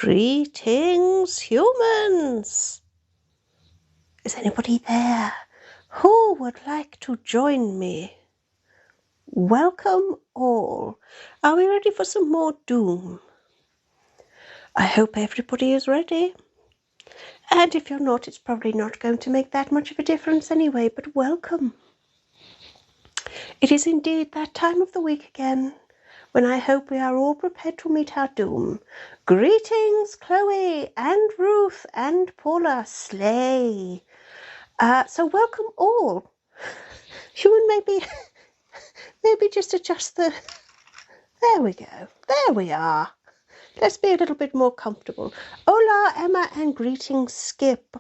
Greetings, humans! Is anybody there who would like to join me? Welcome all. Are we ready for some more doom? I hope everybody is ready. And if you're not, it's probably not going to make that much of a difference anyway, but welcome. It is indeed that time of the week again, when I hope we are all prepared to meet our doom. Greetings, Chloe and Ruth and Paula. Slay. So welcome all. Human, maybe just adjust the... There we go. There we are. Let's be a little bit more comfortable. Hola, Emma, and greetings, Skip.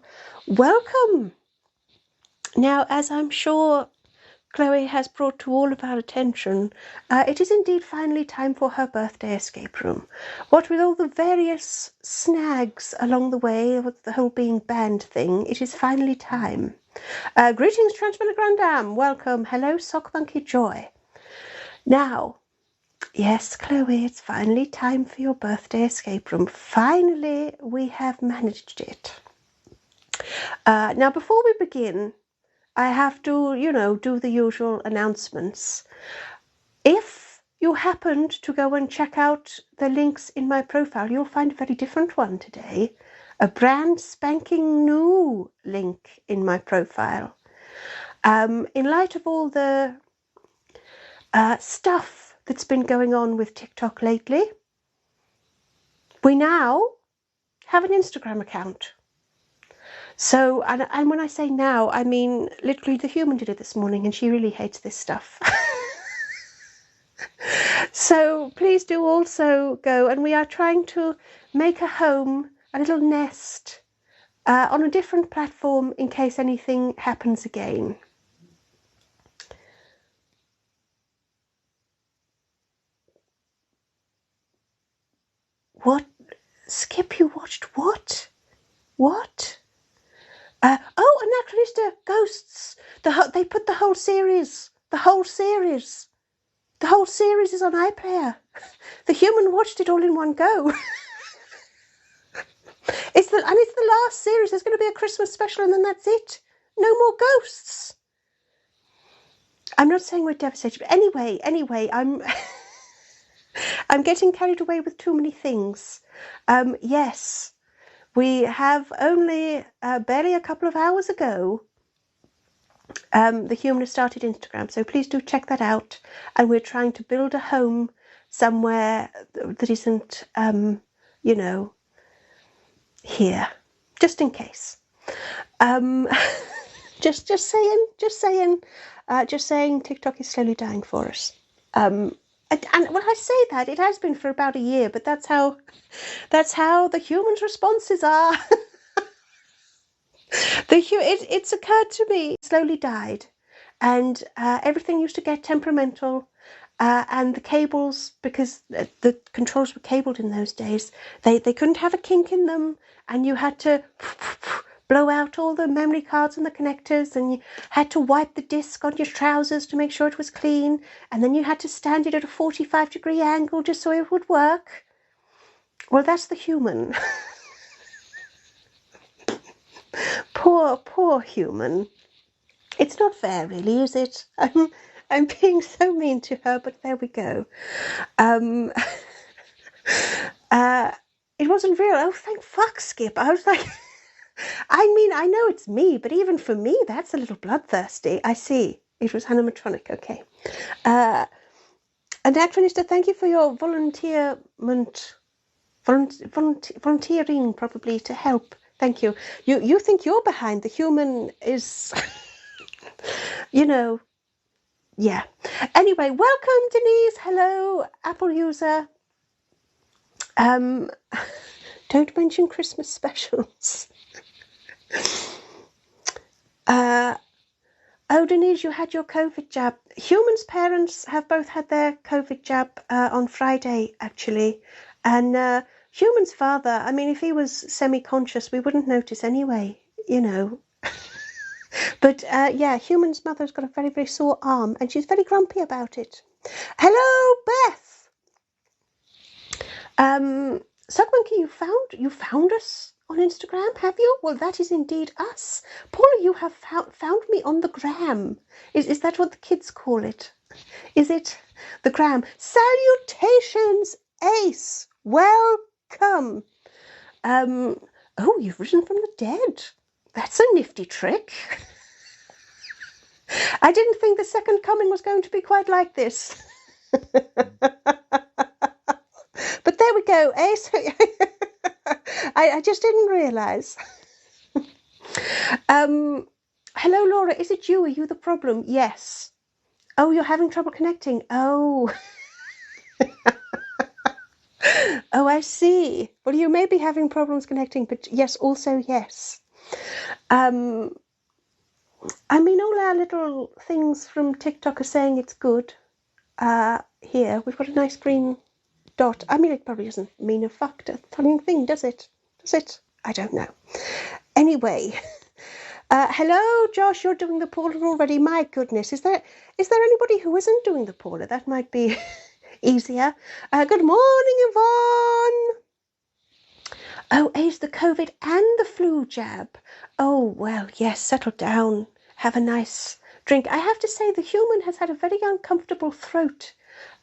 Welcome. Now, as I'm sure Chloe has brought to all of our attention, it is indeed finally time for her birthday escape room. What with all the various snags along the way, with the whole being banned thing, it is finally time. Greetings, Transmitter Grandam. Welcome. Hello, Sock Monkey Joy. Now, yes, Chloe, it's finally time for your birthday escape room. Finally, we have managed it. Now, before we begin, I have to, do the usual announcements. If you happened to go and check out the links in my profile, you'll find a very different one today. A brand spanking new link in my profile. In light of all the stuff that's been going on with TikTok lately, we now have an Instagram account. So, and when I say now, I mean literally the human did it this morning and she really hates this stuff. So please do also go, and we are trying to make a home, a little nest, on a different platform in case anything happens again. What? Skip, you watched what? What? Anachronista Ghosts. They put the whole series. The whole series is on iPlayer. The human watched it all in one go. It's the last series. There's going to be a Christmas special, and then that's it. No more ghosts. I'm not saying we're devastated, but anyway, I'm I'm getting carried away with too many things. Yes. We have only barely a couple of hours ago, the human started Instagram, so please do check that out. And we're trying to build a home somewhere that isn't, here, just in case. Just saying, TikTok is slowly dying for us. And when I say that, it has been for about a year, but that's how the humans' responses are. It's occurred to me, it slowly died, and everything used to get temperamental, and the cables, because the controls were cabled in those days, they couldn't have a kink in them, and you had to blow out all the memory cards and the connectors, and you had to wipe the disc on your trousers to make sure it was clean, and then you had to stand it at a 45-degree angle just so it would work. Well, that's the human. Poor human. It's not fair, really, is it? I'm being so mean to her, but there we go. It wasn't real. Oh, thank fuck, Skip. I was like, I mean, I know it's me, but even for me, that's a little bloodthirsty. I see. It was animatronic. Okay. Anachronista, thank you for your volunteering, probably, to help. Thank you. You think you're behind. The human is, yeah. Anyway, welcome, Denise. Hello, Apple user. Don't mention Christmas specials. Oh, Denise, you had your COVID jab. Humans' parents have both had their COVID jab on Friday, actually. And Human's father, I mean, if he was semi-conscious, we wouldn't notice anyway, But yeah, Human's mother's got a very, very sore arm, and she's very grumpy about it. Hello, Beth. Suck Monkey, you found us on Instagram, have you? Well, that is indeed us. Paula, you have found me on the gram. Is that what the kids call it? Is it the gram? Salutations, Ace. Welcome. Oh, you've risen from the dead. That's a nifty trick. I didn't think the second coming was going to be quite like this. But there we go, Ace. I just didn't realise. Hello, Laura. Is it you? Are you the problem? Yes. Oh, you're having trouble connecting. Oh. Oh, I see. Well, you may be having problems connecting, but yes, also yes. I mean, all our little things from TikTok are saying it's good. Here, we've got a nice green dot. I mean, it probably doesn't mean a fucking thing, does it? Does it? I don't know. Anyway, hello, Josh. You're doing the Paula already. My goodness, is there anybody who isn't doing the Paula? That might be easier. Good morning, Yvonne. Oh, Ace, the COVID and the flu jab. Oh, well, yes, settle down. Have a nice drink. I have to say, the human has had a very uncomfortable throat,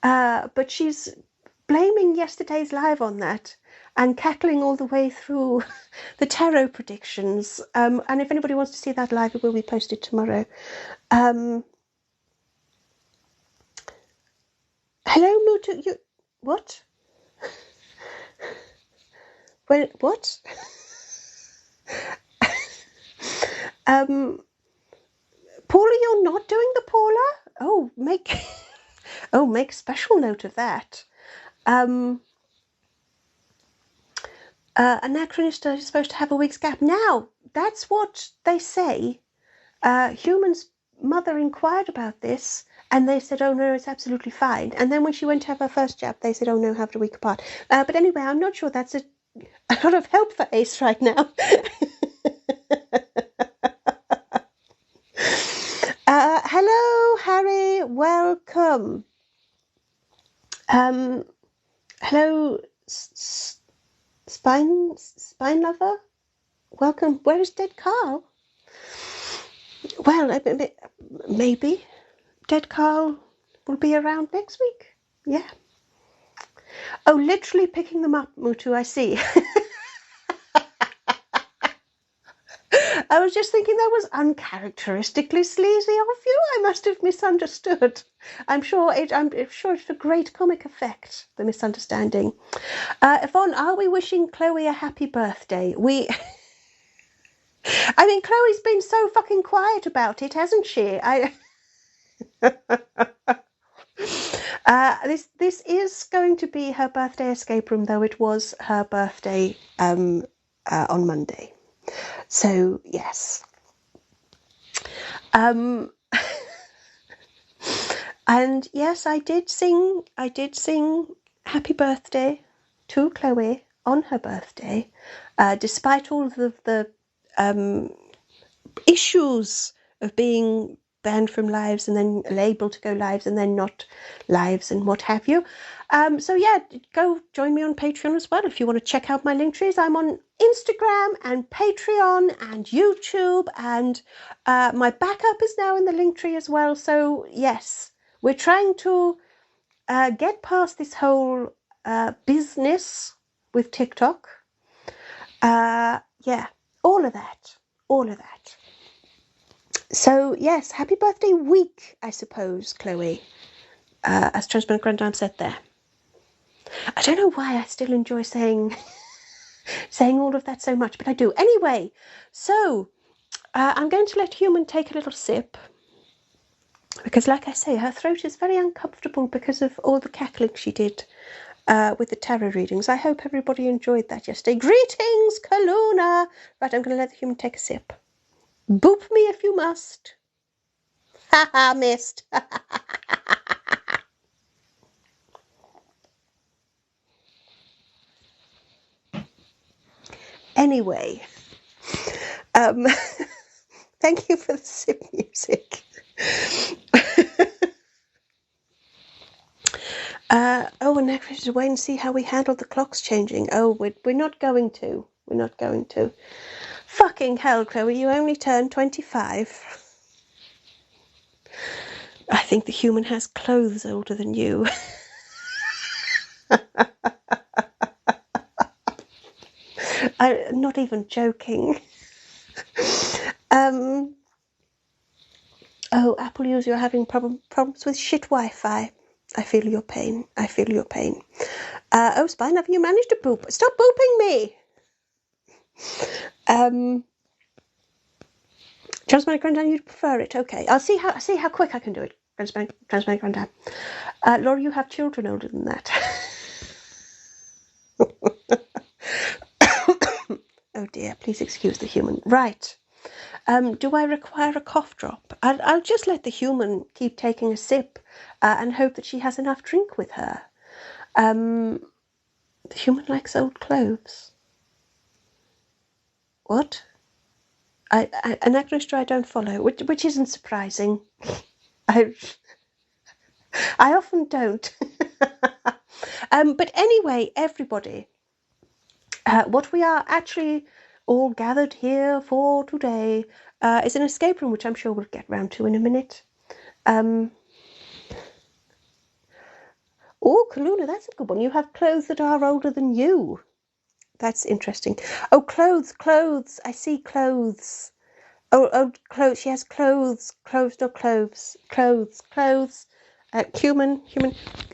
but she's blaming yesterday's live on that and cackling all the way through the tarot predictions. And if anybody wants to see that live, it will be posted tomorrow. Hello, Mutu. You what? Well, what? Paula, you're not doing the Paula? Oh, make special note of that. Anachronista is supposed to have a week's gap. Now, that's what they say. Human's mother inquired about this, and they said, oh, no, it's absolutely fine. And then when she went to have her first jab, they said, oh, no, have it a week apart. But anyway, I'm not sure that's a lot of help for Ace right now. Hello, Harry. Welcome. Hello, Spine Lover. Welcome. Where is Dead Carl? Well, maybe Dead Carl will be around next week. Yeah. Oh, literally picking them up, Mutu, I see. I was just thinking that was uncharacteristically sleazy of you. I must have misunderstood. I'm sure it's a great comic effect, the misunderstanding. Yvonne, are we wishing Chloe a happy birthday? I mean, Chloe's been so fucking quiet about it, hasn't she? This is going to be her birthday escape room, though it was her birthday on Monday. So yes. And yes, I did sing happy birthday to Chloe on her birthday, despite all of the issues of being banned from lives and then labelled to go lives and then not lives and what have you. So yeah, go join me on Patreon as well if you want to check out my link trees. I'm on Instagram and Patreon and YouTube, and my backup is now in the link tree as well. So yes, we're trying to get past this whole business with TikTok. Yeah, all of that. So yes, happy birthday week, I suppose, Chloe, as Transparent Grandam said there. I don't know why I still enjoy saying all of that so much, but I do. Anyway, so I'm going to let Human take a little sip, because like I say, her throat is very uncomfortable because of all the cackling she did with the tarot readings. I hope everybody enjoyed that yesterday. Greetings, Kaluna! Right, I'm going to let the Human take a sip. Boop me if you must. Ha ha, missed. Anyway, thank you for the sip music. Oh, and next we should wait and see how we handle the clocks changing. Oh, we're not going to. We're not going to. Fucking hell, Chloe, you only turned 25. I think the human has clothes older than you. I'm not even joking. Oh, Apple user, you're having problems with shit Wi-Fi. I feel your pain. I feel your pain. Oh, Spine, have you managed to poop? Stop booping me! Transparent Granddad, you'd prefer it. Okay, I'll see how quick I can do it. Transparent Granddad. Laura, you have children older than that. Oh dear, please excuse the human. Right. Do I require a cough drop? I'll just let the human keep taking a sip and hope that she has enough drink with her. The human likes old clothes. What? An actress I don't follow, which isn't surprising. I often don't. But anyway, everybody, what we are actually all gathered here for today is an escape room, which I'm sure we'll get round to in a minute. Oh, Kaluna, that's a good one. You have clothes that are older than you. That's interesting. Oh, clothes. I see clothes. Oh, clothes. She has clothes. Clothes, not clothes. Clothes. Human.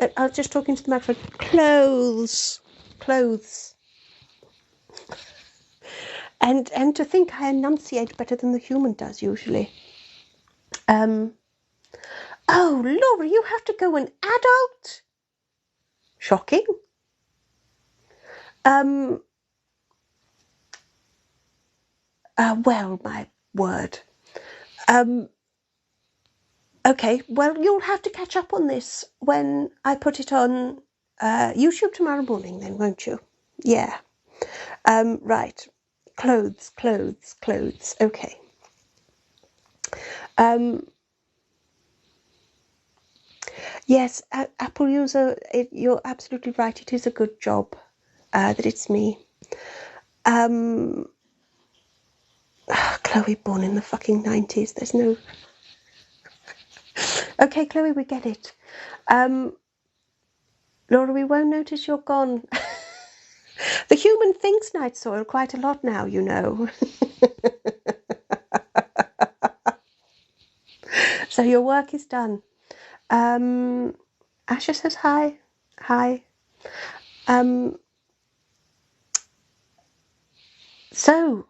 I was just talking to the microphone. Clothes. And to think I enunciate better than the human does usually. Oh, Laura, you have to go an adult? Shocking. Well, my word. Okay, well, you'll have to catch up on this when I put it on YouTube tomorrow morning then, won't you? Yeah. Right. Clothes. Okay. Yes, Apple user, you're absolutely right. It is a good job that it's me. Chloe, born in the fucking 90s. There's no... Okay, Chloe, we get it. Laura, we won't notice you're gone. The human thinks Night Soil quite a lot now, you know. So your work is done. Asha says hi. Hi. So,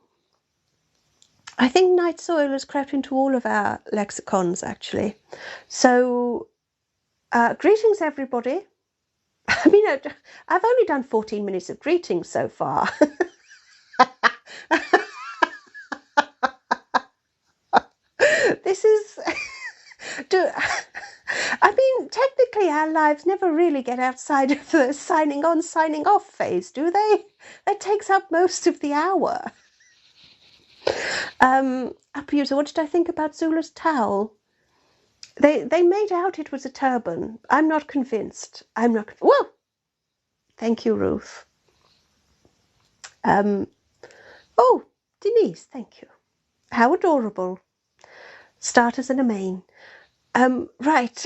I think Night Soil has crept into all of our lexicons, actually. So, greetings, everybody. I mean, I've only done 14 minutes of greetings so far. This is... I mean, technically our lives never really get outside of the signing on, signing off phase, do they? That takes up most of the hour. User, what did I think about Zula's towel? They made out it was a turban. I'm not convinced. Whoa! Thank you, Ruth. Oh, Denise, thank you. How adorable. Starters and a main. Right.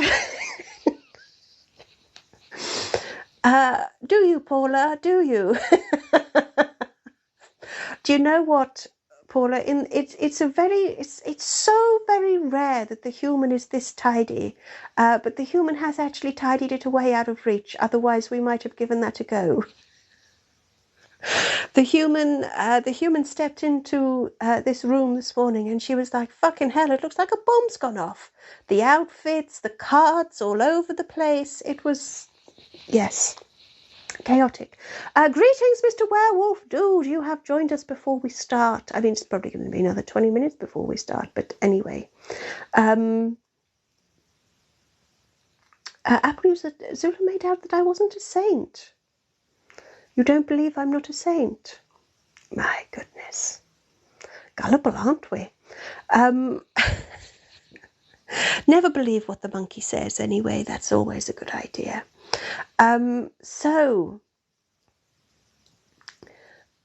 Do you, Paula? Do you? Do you know what, Paula? It's so very rare that the human is this tidy, but the human has actually tidied it away out of reach. Otherwise, we might have given that a go. The human stepped into this room this morning, and she was like, "Fucking hell! It looks like a bomb's gone off." The outfits, the cards, all over the place. It was, yes. Chaotic. Greetings, Mr. Werewolf. Dude, you have joined us before we start. I mean, it's probably going to be another 20 minutes before we start, but anyway. Apple user Zula made out that I wasn't a saint. You don't believe I'm not a saint? My goodness. Gullible, aren't we? Never believe what the monkey says anyway. That's always a good idea. So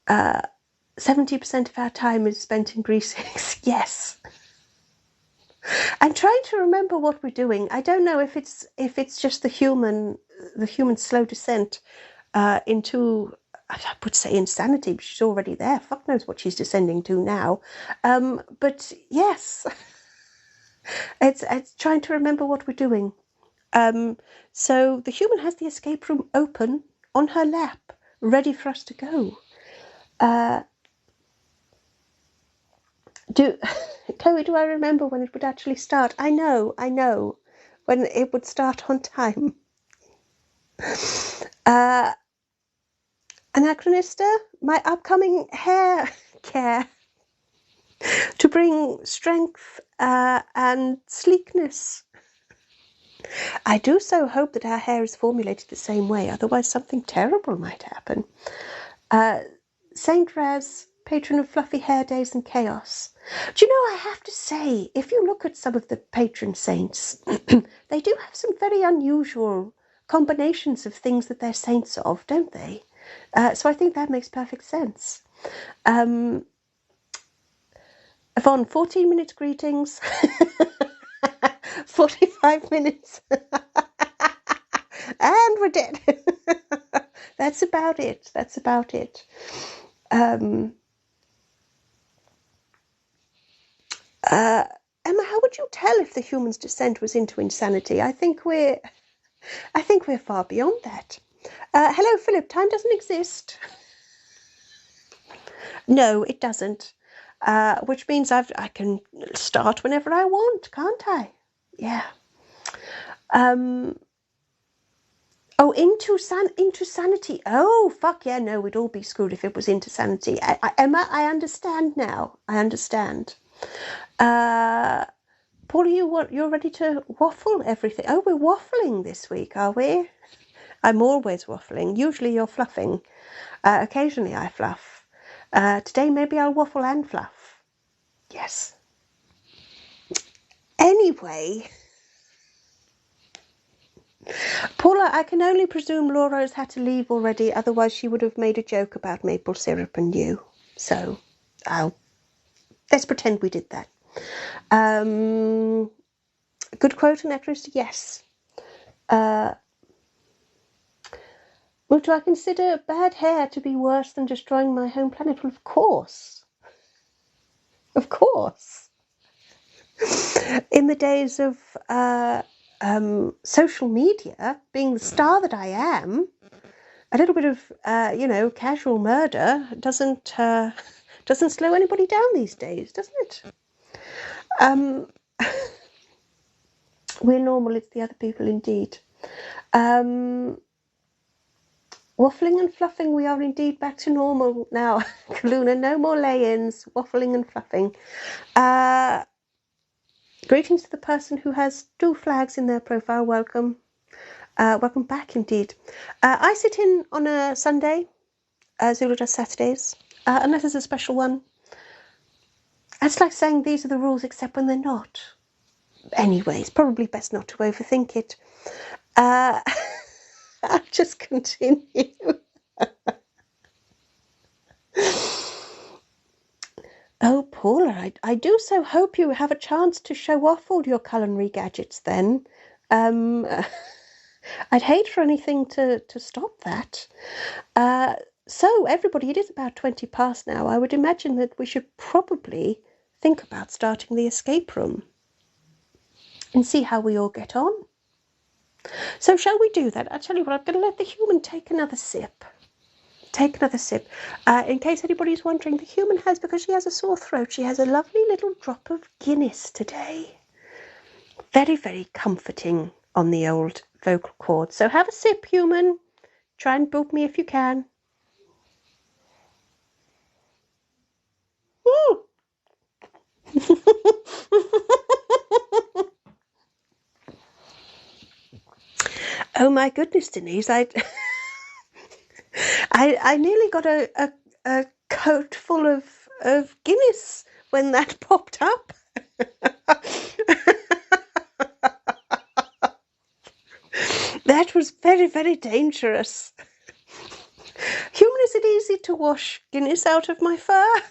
70% of our time is spent in greetings. Yes. I'm trying to remember what we're doing. I don't know if it's just the human slow descent into, I would say, insanity, but she's already there. Fuck knows what she's descending to now. But yes, it's trying to remember what we're doing. So the human has the escape room open on her lap, ready for us to go. Chloe, do I remember when it would actually start? I know, when it would start on time. Anachronista, my upcoming hair care to bring strength and sleekness. I do so hope that our hair is formulated the same way, otherwise something terrible might happen. Saint Raz, patron of fluffy hair days and chaos. Do you know, I have to say, if you look at some of the patron saints, they do have some very unusual combinations of things that they're saints of, don't they? So I think that makes perfect sense. Yvonne, 14 minutes greetings. 45 minutes. And we're dead. That's about it. Emma, how would you tell if the human's descent was into insanity? I think we're far beyond that. Hello, Philip. Time doesn't exist. No, it doesn't. Which means I can start whenever I want, can't I? Yeah. Oh, into sanity. Oh, fuck yeah, no, we'd all be screwed if it was into sanity. Emma, I understand now. I understand. Paula, you're ready to waffle everything. Oh, we're waffling this week, are we? I'm always waffling. Usually you're fluffing. Occasionally I fluff. Today maybe I'll waffle and fluff. Yes. Anyway, Paula, I can only presume Laura's had to leave already, otherwise she would have made a joke about maple syrup and you. So, let's pretend we did that. Good quote, Anachronist, yes. Well, do I consider bad hair to be worse than destroying my home planet? Well, of course. Of course. In the days of social media, being the star that I am, a little bit of, casual murder doesn't slow anybody down these days, doesn't it? We're normal, it's the other people indeed. Waffling and fluffing, we are indeed back to normal now. Kaluna, no more lay-ins, waffling and fluffing. Greetings to the person who has 2 flags in their profile. Welcome. Welcome back indeed. I sit in on a Sunday. Zulu does Saturdays, unless it's a special one. It's like saying these are the rules except when they're not. Anyway, it's probably best not to overthink it. I'll just continue. Oh, Paula, I do so hope you have a chance to show off all your culinary gadgets then. I'd hate for anything to stop that. So, everybody, it is about 20 past now. I would imagine that we should probably think about starting the escape room and see how we all get on. So, shall we do that? I'll tell you what, I'm going to let the human take another sip. In case anybody's wondering, the human has, because she has a sore throat, she has a lovely little drop of Guinness today. Very, very comforting on the old vocal cords. So have a sip, human. Try and boop me if you can. Woo! Oh my goodness, Denise, I nearly got a coat full of Guinness when that popped up. That was very, very dangerous. Human, is it easy to wash Guinness out of my fur?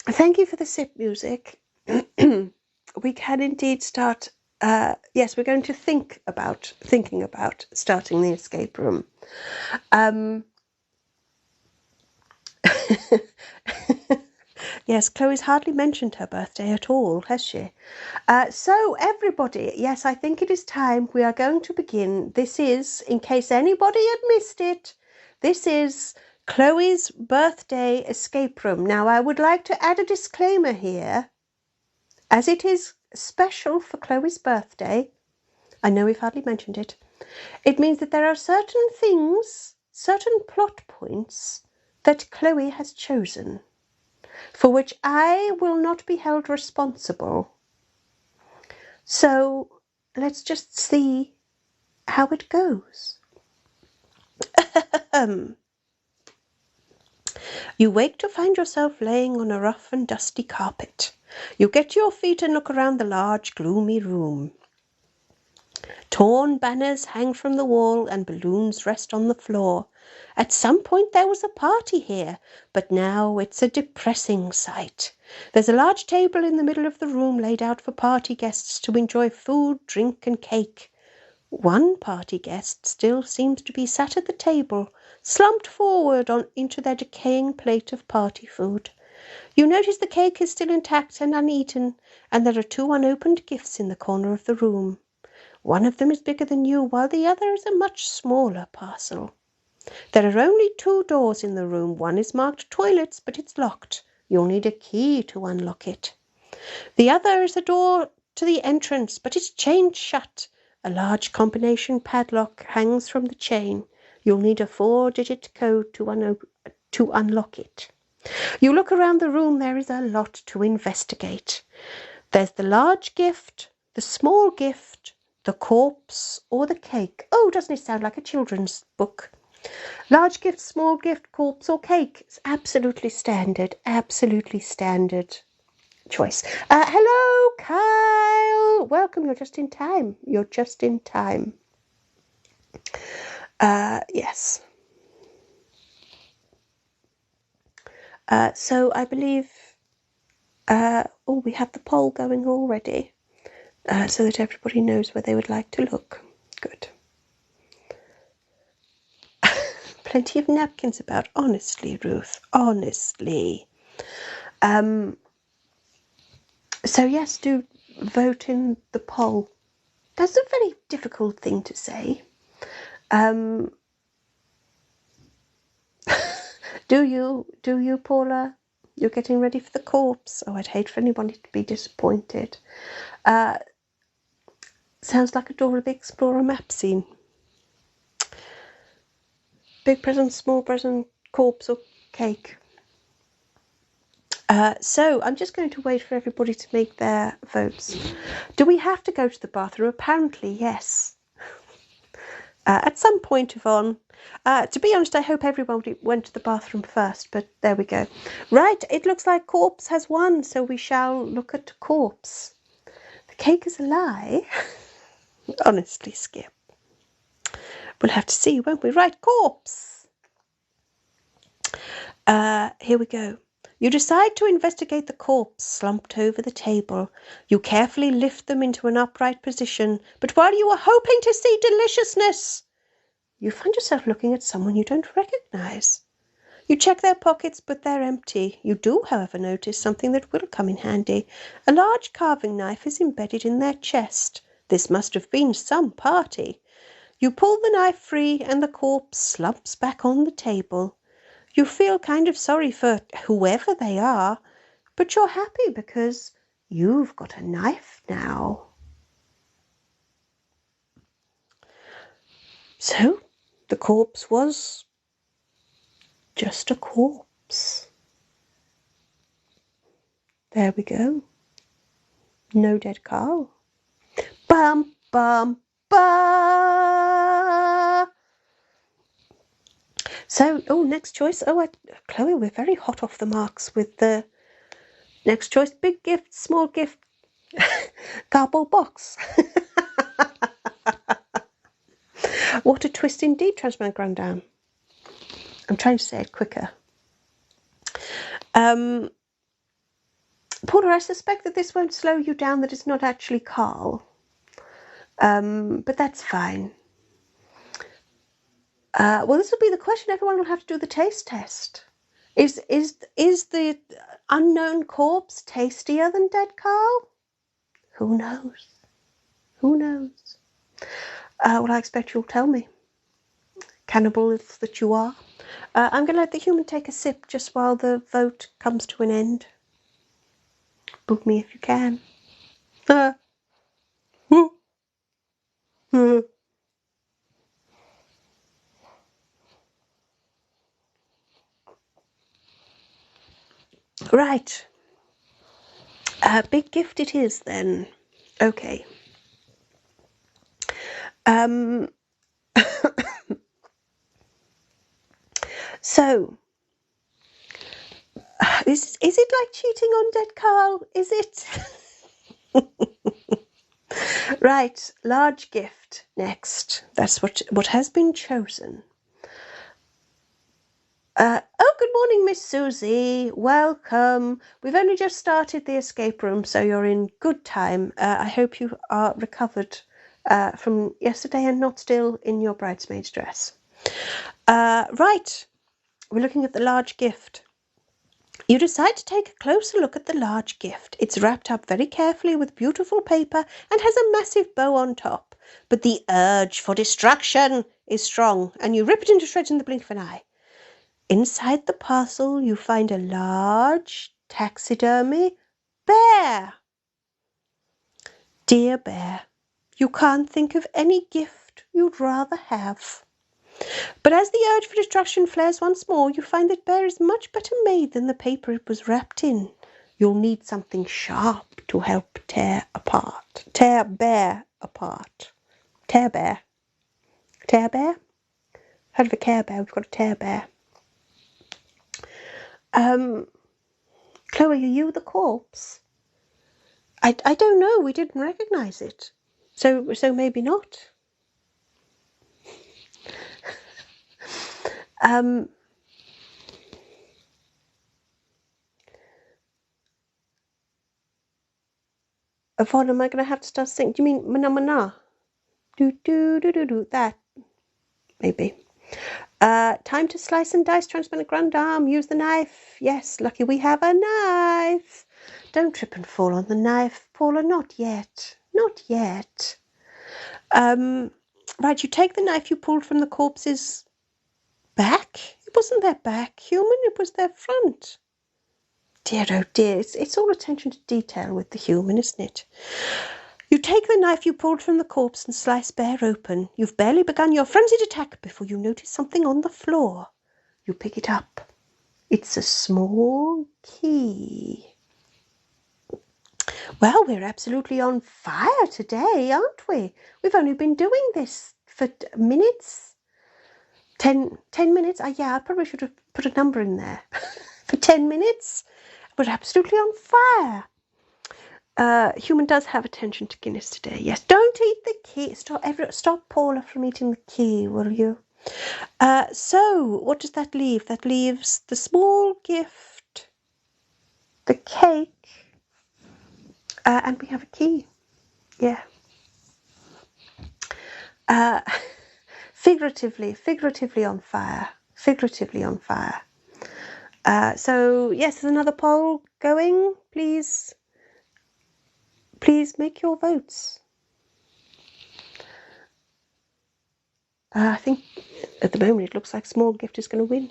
Thank you for the sip music. We can indeed start. Yes, we're going to thinking about starting the escape room. Yes, Chloe's hardly mentioned her birthday at all, has she? So, everybody, yes, I think it is time. We are going to begin. This is, in case anybody had missed it, this is Chloe's birthday escape room. Now, I would like to add a disclaimer here. As it is special for Chloe's birthday, I know we've hardly mentioned it, it means that there are certain things, certain plot points that Chloe has chosen, for which I will not be held responsible. So let's just see how it goes. You wake to find yourself laying on a rough and dusty carpet. You get to your feet and look around the large, gloomy room. Torn banners hang from the wall and balloons rest on the floor. At some point there was a party here, but now it's a depressing sight. There's a large table in the middle of the room laid out for party guests to enjoy food, drink and cake. One party guest still seems to be sat at the table, slumped forward into their decaying plate of party food. You notice the cake is still intact and uneaten, and there are 2 unopened gifts in the corner of the room. One of them is bigger than you, while the other is a much smaller parcel. There are only 2 doors in the room. One is marked toilets, but it's locked. You'll need a key to unlock it. The other is a door to the entrance, but it's chained shut. A large combination padlock hangs from the chain. You'll need a 4-digit code to unlock it. You look around the room. There is a lot to investigate. There's the large gift, the small gift, the corpse, or the cake. Oh, doesn't it sound like a children's book? Large gift, small gift, corpse, or cake. It's absolutely standard choice. Hello, Kyle. Welcome. You're just in time. Yes. So I believe, we have the poll going already, so that everybody knows where they would like to look. Good. Plenty of napkins about. Honestly, Ruth, honestly. So yes, do vote in the poll. That's a very difficult thing to say. Do you, Paula? You're getting ready for the corpse. Oh, I'd hate for anybody to be disappointed. Sounds like a Dora the Explorer map scene. Big present, small present, corpse or cake. So I'm just going to wait for everybody to make their votes. Do we have to go to the bathroom? Apparently, yes. At some point, Yvonne. To be honest, I hope everybody went to the bathroom first, but there we go. Right, it looks like corpse has won, so we shall look at corpse. The cake is a lie. Honestly, Skip. We'll have to see, won't we? Right, corpse. Here we go. You decide to investigate the corpse slumped over the table. You carefully lift them into an upright position, but while you are hoping to see deliciousness, you find yourself looking at someone you don't recognize. You check their pockets, but they're empty. You do, however, notice something that will come in handy. A large carving knife is embedded in their chest. This must have been some party. You pull the knife free, and the corpse slumps back on the table. You feel kind of sorry for whoever they are, but you're happy because you've got a knife now. So, the corpse was just a corpse. There we go. No dead Carl. Bum, bum, ba. So, next choice. Chloe, we're very hot off the marks with the next choice. Big gift, small gift. Cardboard box. What a twist indeed, Transparent Grandam. I'm trying to say it quicker. Paula, I suspect that this won't slow you down, that it's not actually Carl. But that's fine. Well, this will be the question. Everyone will have to do the taste test. Is the unknown corpse tastier than dead Carl? Who knows? Who knows? Well, I expect you'll tell me. Cannibals that you are. I'm going to let the human take a sip just while the vote comes to an end. Book me if you can. Right. Big gift it is then. Okay. So, is it like cheating on dead Carl? Is it? Right, large gift next. That's what has been chosen. Oh, good morning, Miss Susie. Welcome. We've only just started the escape room, so you're in good time. I hope you are recovered from yesterday and not still in your bridesmaid's dress. Right, we're looking at the large gift. You decide to take a closer look at the large gift. It's wrapped up very carefully with beautiful paper and has a massive bow on top. But the urge for destruction is strong, and you rip it into shreds in the blink of an eye. Inside the parcel, you find a large taxidermy bear. Dear bear, you can't think of any gift you'd rather have. But as the urge for destruction flares once more, you find that bear is much better made than the paper it was wrapped in. You'll need something sharp to help tear bear apart. Tear bear. Tear bear? Heard of a Care Bear? We've got a tear bear. Chloe, are you the corpse? I don't know. We didn't recognise it. So maybe not. Yvonne, am I going to have to start singing? Do you mean mana mana? Do do do do do that? Maybe. Time to slice and dice, Transparent Grandam. Use the knife. Yes, lucky we have a knife. Don't trip and fall on the knife, Paula. Not yet. Not yet. Right, you take the knife you pulled from the corpse's back. It wasn't their back, human. It was their front. Dear, oh dear. It's all attention to detail with the human, isn't it? You take the knife you pulled from the corpse and slice bear open. You've barely begun your frenzied attack before you notice something on the floor. You pick it up. It's a small key. Well, we're absolutely on fire today, aren't we? We've only been doing this for minutes. 10 minutes? Yeah, I probably should have put a number in there. For 10 minutes? We're absolutely on fire. Human does have attention to Guinness today. Yes, don't eat the key. Stop Paula from eating the key, will you? So, what does that leave? That leaves the small gift, the cake, and we have a key. Yeah. Figuratively on fire. Figuratively on fire. So, yes, there's another poll going. Please make your votes. I think at the moment it looks like small gift is going to win.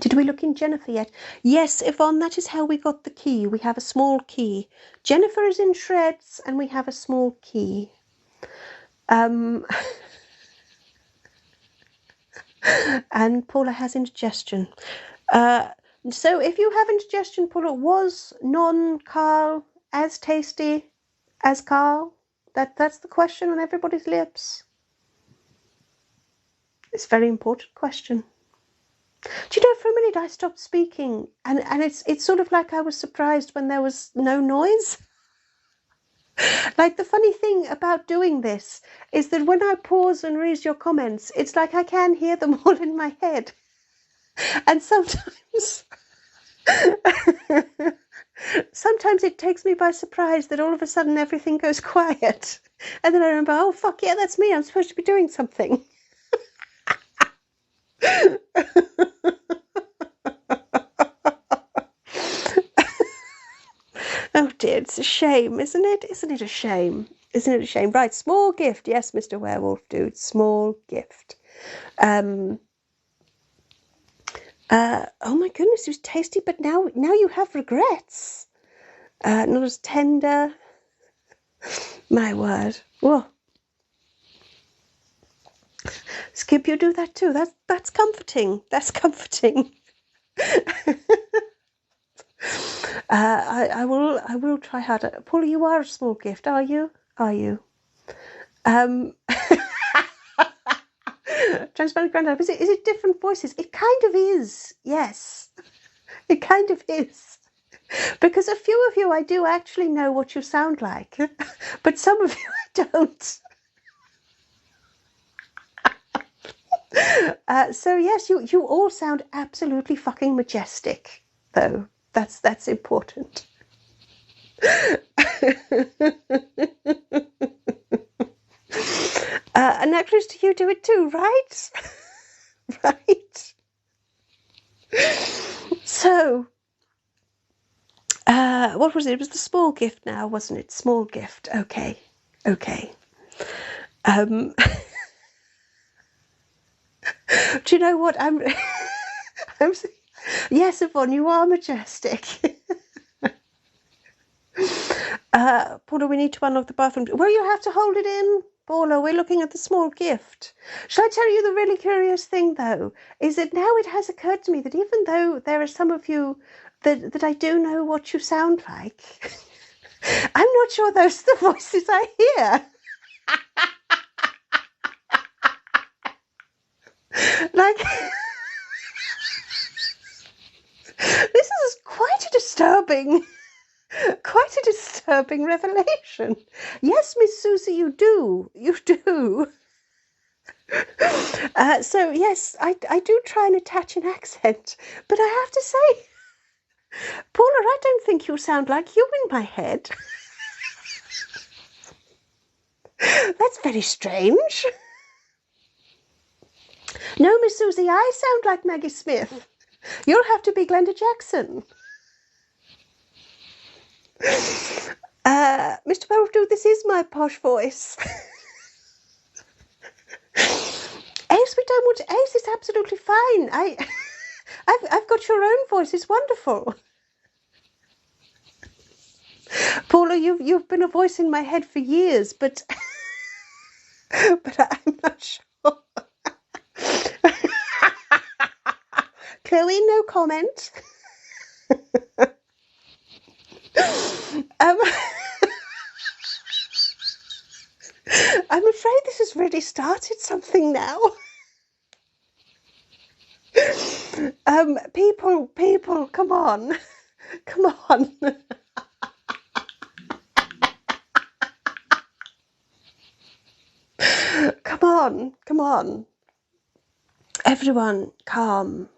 Did we look in Jennifer yet? Yes, Yvonne, that is how we got the key. We have a small key. Jennifer is in shreds and we have a small key. And Paula has indigestion. So if you have indigestion, Paula, was non-Carl as tasty as Carl? That's the question on everybody's lips. It's a very important question. Do you know, for a minute I stopped speaking, and it's sort of like I was surprised when there was no noise. Like, the funny thing about doing this is that when I pause and read your comments, it's like I can hear them all in my head. And sometimes sometimes it takes me by surprise that all of a sudden everything goes quiet. And then I remember, oh, fuck yeah, that's me. I'm supposed to be doing something. Oh dear, it's a shame, isn't it? Isn't it a shame? Isn't it a shame? Right, small gift. Yes, Mr. Werewolf Dude, small gift. Oh my goodness, it was tasty, but now you have regrets. Not as tender. My word. Whoa. Skip, you do that too. That's comforting. That's comforting. I will try harder. Paula, you are a small gift, are you? Are you? Transparent Grandad, is it different voices? It kind of is, yes. It kind of is. Because a few of you I do actually know what you sound like, but some of you I don't. So yes, you all sound absolutely fucking majestic, though. That's important. And Necklace, do you do it too, right? Right. So, what was it? It was the small gift now, wasn't it? Small gift. Okay. Okay. Do you know what? I'm yes, Yvonne, you are majestic. Paula, we need to unlock the bathroom. Well, you have to hold it in. Paula, we're looking at the small gift. Shall I tell you the really curious thing, though? Is that now it has occurred to me that even though there are some of you that I do know what you sound like, I'm not sure those are the voices I hear. Like, this is quite a disturbing revelation. Yes, Miss Susie, you do. So yes, I do try and attach an accent, but I have to say, Paula, I don't think you sound like you in my head. That's very strange. No, Miss Susie, I sound like Maggie Smith. You'll have to be Glenda Jackson. Mr. Werewolf, this is my posh voice. Ace, we don't want Ace. It's absolutely fine. I've got your own voice. It's wonderful. Paula, you've been a voice in my head for years, but I'm not sure. Chloe, no comment. I'm afraid this has really started something now. People, come on. Come on. Come on. Everyone, calm.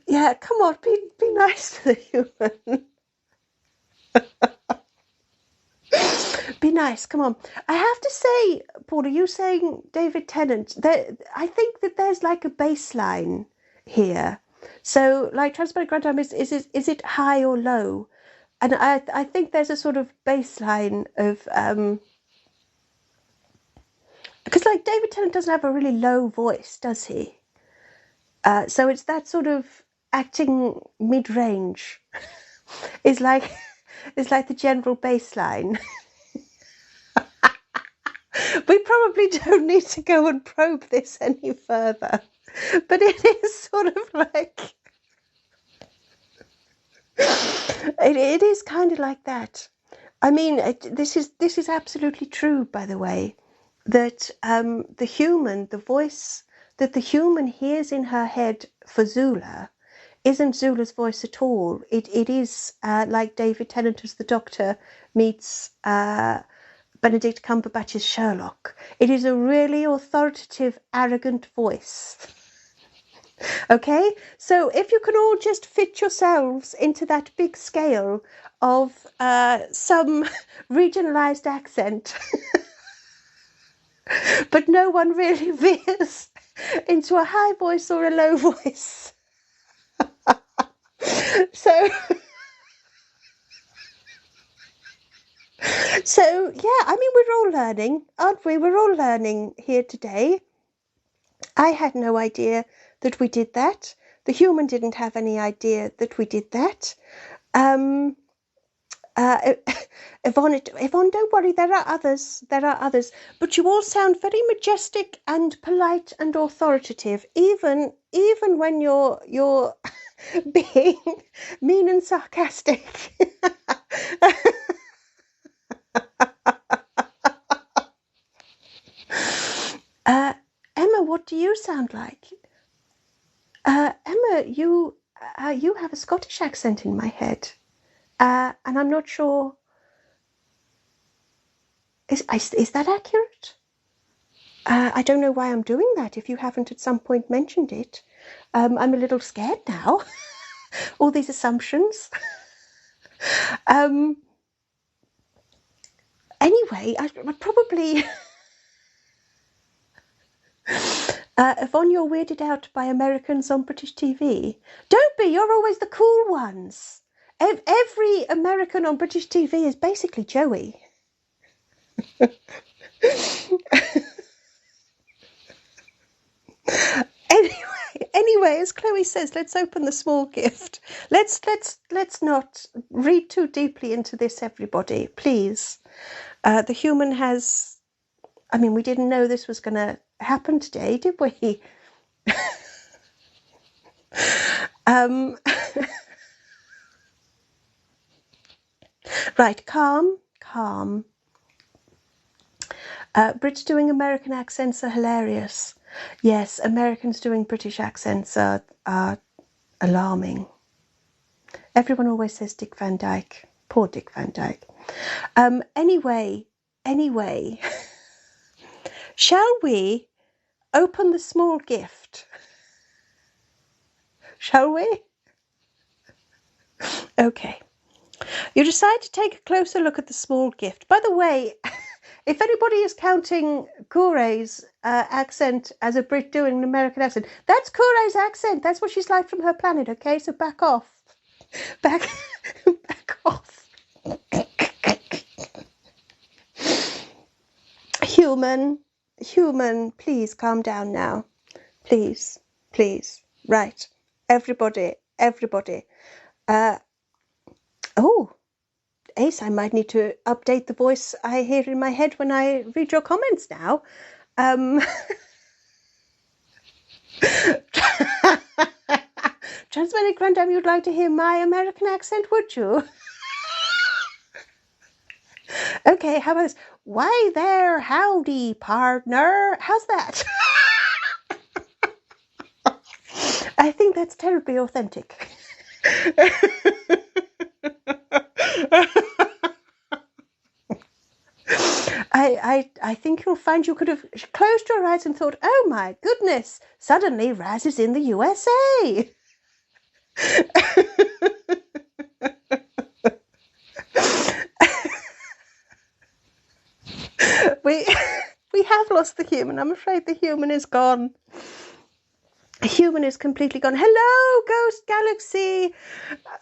Yeah, come on, be nice to the human. Be nice, come on. I have to say, Paula, you saying David Tennant, I think that there's like a baseline here. So, like, Transparent Grandam, is it high or low? And I think there's a sort of baseline of because like David Tennant doesn't have a really low voice, does he? So it's that sort of acting mid-range is like the general baseline. We probably don't need to go and probe this any further, but it is sort of like it is kind of like that. I mean, this is absolutely true, by the way, that the voice that the human hears in her head for Zula isn't Zula's voice at all. It is like David Tennant as the Doctor meets Benedict Cumberbatch's Sherlock. It is a really authoritative, arrogant voice. Okay, so if you can all just fit yourselves into that big scale of some regionalised accent, but no one really veers into a high voice or a low voice. So yeah, I mean, we're all learning, aren't we? We're all learning here today. I had no idea that we did that. The human didn't have any idea that we did that. Yvonne, don't worry, there are others. But you all sound very majestic and polite and authoritative, even when you're being mean and sarcastic. Emma, what do you sound like? Emma, you have a Scottish accent in my head, and I'm not sure. Is that accurate? I don't know why I'm doing that if you haven't at some point mentioned it. I'm a little scared now. All these assumptions. Anyway, I probably... Yvonne, you're weirded out by Americans on British TV. Don't be, you're always the cool ones. Every American on British TV is basically Joey. Anyway, as Chloe says, let's open the small gift. Let's not read too deeply into this, everybody, please. The human has... I mean, we didn't know this was going to happen today, did we? Right, calm. Brits doing American accents are hilarious. Yes, Americans doing British accents are alarming. Everyone always says Dick Van Dyke. Poor Dick Van Dyke. Anyway, shall we open the small gift? Shall we? Okay. You decide to take a closer look at the small gift. By the way, if anybody is counting Kure's accent as a Brit doing an American accent, that's Kure's accent. That's what she's like from her planet, okay? So back off. Back off. Human, please calm down now. Please. Right. Everybody. Oh, Ace, I might need to update the voice I hear in my head when I read your comments now. Transmitted Grandam, you'd like to hear my American accent, would you? Okay, how about this? Why there, howdy, partner. How's that? I think that's terribly authentic. I think you'll find you could have closed your eyes and thought, oh my goodness, suddenly Raz is in the USA. We have lost the human. I'm afraid the human is gone. The human is completely gone. Hello, Ghost Galaxy.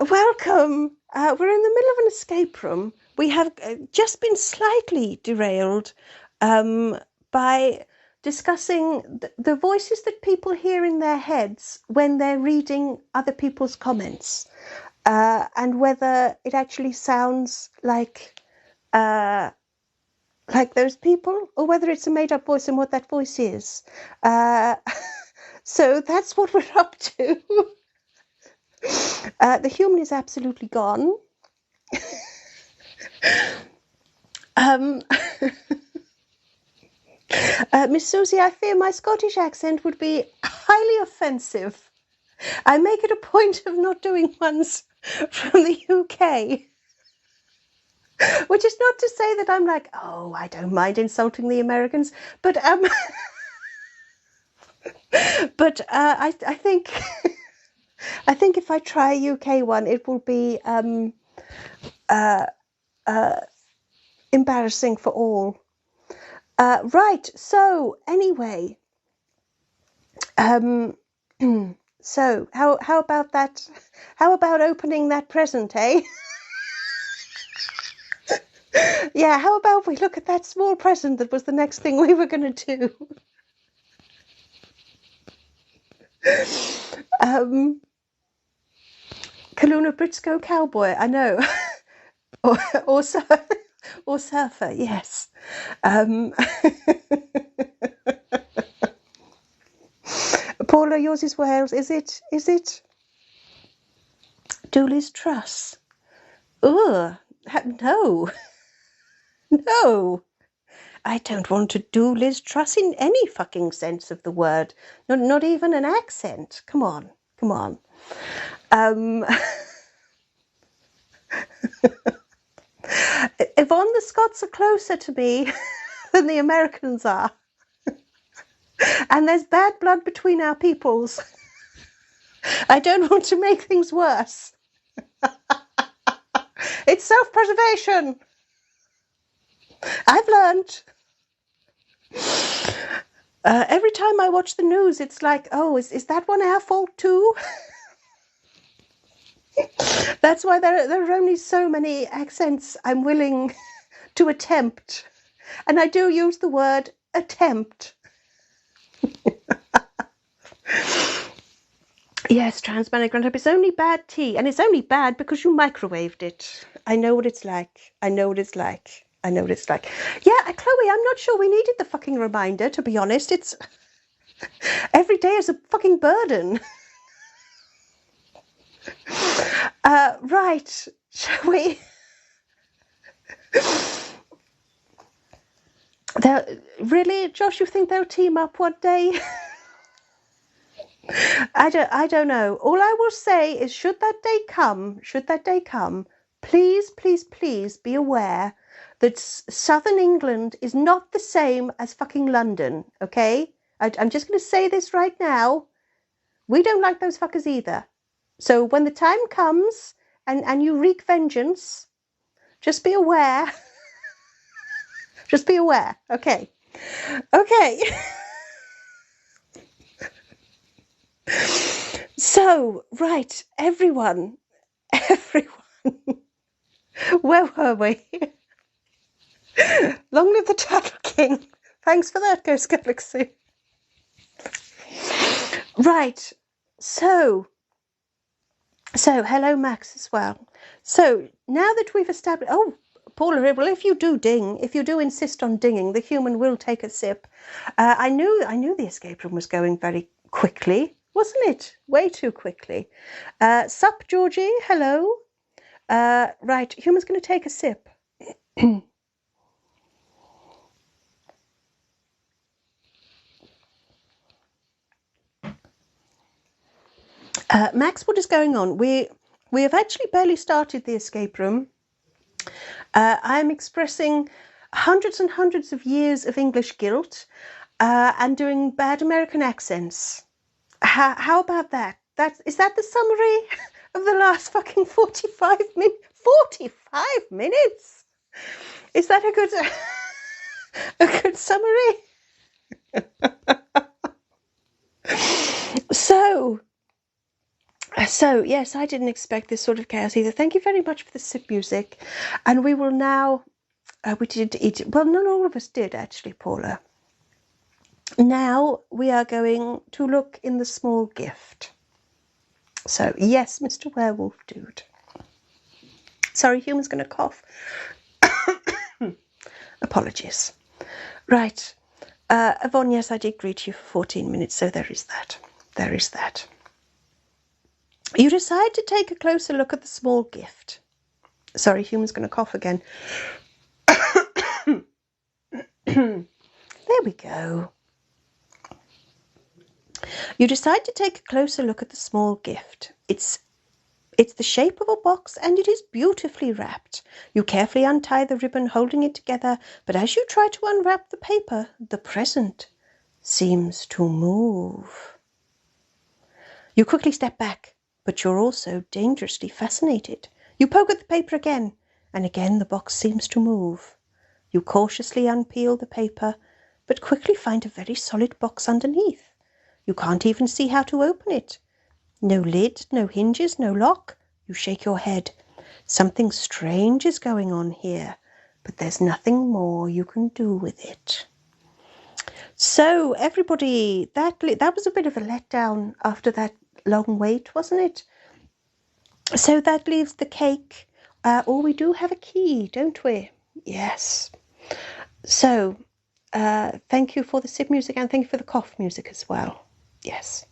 Welcome. We're in the middle of an escape room. We have just been slightly derailed by discussing the voices that people hear in their heads when they're reading other people's comments, and whether it actually sounds like those people, or whether it's a made-up voice and what that voice is. So that's what we're up to. The human is absolutely gone. Miss Susie, I fear my Scottish accent would be highly offensive I make it a point of not doing ones from the UK. Which is not to say that I'm like, oh, I don't mind insulting the Americans, but I think I think if I try a UK one, it will be embarrassing for all. Right. So anyway, so how about that? How about opening that present, eh? Yeah. How about we look at that small present that was the next thing we were going to do? Kaluna Britsko cowboy. I know. or surfer. Yes. Paula, yours is Wales. Is it? Dooley's Truss. Ugh. No. No. I don't want to do Liz Truss in any fucking sense of the word. Not even an accent. Come on. Yvonne, the Scots are closer to me than the Americans are. And there's bad blood between our peoples. I don't want to make things worse. It's self-preservation. I've learned. Every time I watch the news, it's like, oh, is that one our fault too? That's why there are only so many accents I'm willing to attempt. And I do use the word attempt. Yes, Transmanic Ground-Up. It's only bad tea. And it's only bad because you microwaved it. I know what it's like. Yeah, Chloe, I'm not sure we needed the fucking reminder, to be honest. It's... Every day is a fucking burden. Right. Shall we... Really, Josh, you think they'll team up one day? I don't know. All I will say is, should that day come, please be aware that Southern England is not the same as fucking London, okay? I'm just going to say this right now. We don't like those fuckers either. So when the time comes and you wreak vengeance, just be aware. Just be aware, okay? Okay. So, right, everyone, where were we? Long live the Turtle King. Thanks for that, Ghost Galaxy. Right, so hello Max as well. So now that we've established, oh, Paula, well, if you do insist on dinging, the human will take a sip. I knew the escape room was going very quickly, wasn't it? Way too quickly. Sup, Georgie, hello. Right, human's going to take a sip. Max, what is going on? We have actually barely started the escape room. I'm expressing hundreds and hundreds of years of English guilt and doing bad American accents. How about that? Is that the summary of the last fucking 45 minutes? 45 minutes? Is that a good summary? So yes, I didn't expect this sort of chaos either. Thank you very much for the sip music. And we will now, we did eat, well, not all of us did actually, Paula. Now we are going to look in the small gift. So yes, Mr. Werewolf Dude. Sorry, human's going to cough. Apologies. Right. Yvonne, yes, I did greet you for 14 minutes, so there is that. You decide to take a closer look at the small gift. Sorry, human's going to cough again. There we go. You decide to take a closer look at the small gift. It's the shape of a box and it is beautifully wrapped. You carefully untie the ribbon holding it together, but as you try to unwrap the paper, the present seems to move. You quickly step back, but you're also dangerously fascinated. You poke at the paper again, and again the box seems to move. You cautiously unpeel the paper, but quickly find a very solid box underneath. You can't even see how to open it. No lid, no hinges, no lock. You shake your head. Something strange is going on here, but there's nothing more you can do with it. So everybody, that was a bit of a letdown after that long wait, wasn't it? So that leaves the cake. We do have a key, don't we? Yes. So thank you for the sip music and thank you for the cough music as well. Yes.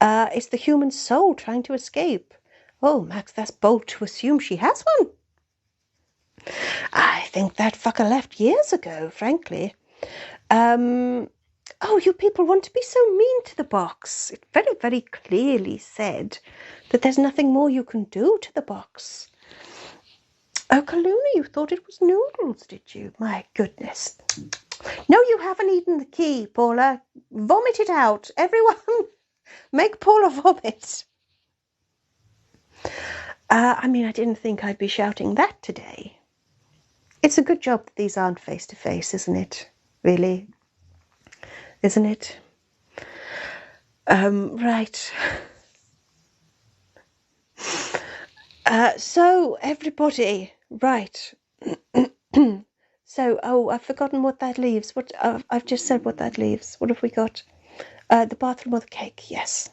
It's the human soul trying to escape. Oh, Max, that's bold to assume she has one. I think that fucker left years ago, frankly. Oh, you people want to be so mean to the box. It very, very clearly said that there's nothing more you can do to the box. Oh, Kaluna, you thought it was noodles, did you? My goodness. No, you haven't eaten the key, Paula. Vomit it out. Everyone, make Paula vomit. I didn't think I'd be shouting that today. It's a good job that these aren't face-to-face, isn't it? Really? Isn't it? Right. So, everybody, right. So, I've forgotten what that leaves. I've just said what that leaves. What have we got? The bathroom or the cake, yes.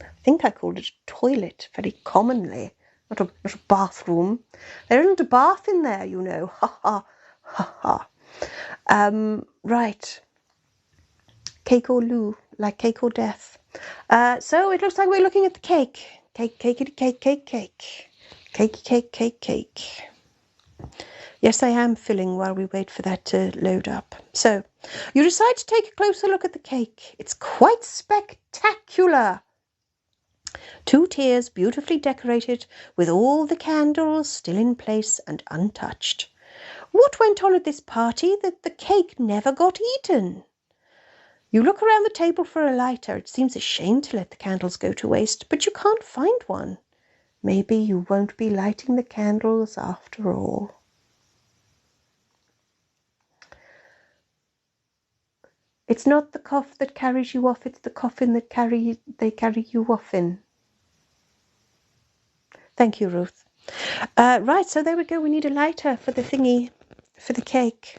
I think I called it a toilet very commonly. Not a bathroom. There isn't a bath in there, you know. Ha ha, ha ha. Right. Cake or loo, like cake or death. So it looks like we're looking at the cake. Cake, cake, cake, cake, cake. Cake, cake, cake, cake. Yes, I am filling while we wait for that to load up. So, you decide to take a closer look at the cake. It's quite spectacular. 2 tiers beautifully decorated with all the candles still in place and untouched. What went on at this party that the cake never got eaten? You look around the table for a lighter. It seems a shame to let the candles go to waste, but you can't find one. Maybe you won't be lighting the candles after all. It's not the cough that carries you off, it's the coffin that they carry you off in. Thank you, Ruth. Right, so there we go. We need a lighter for the thingy, for the cake.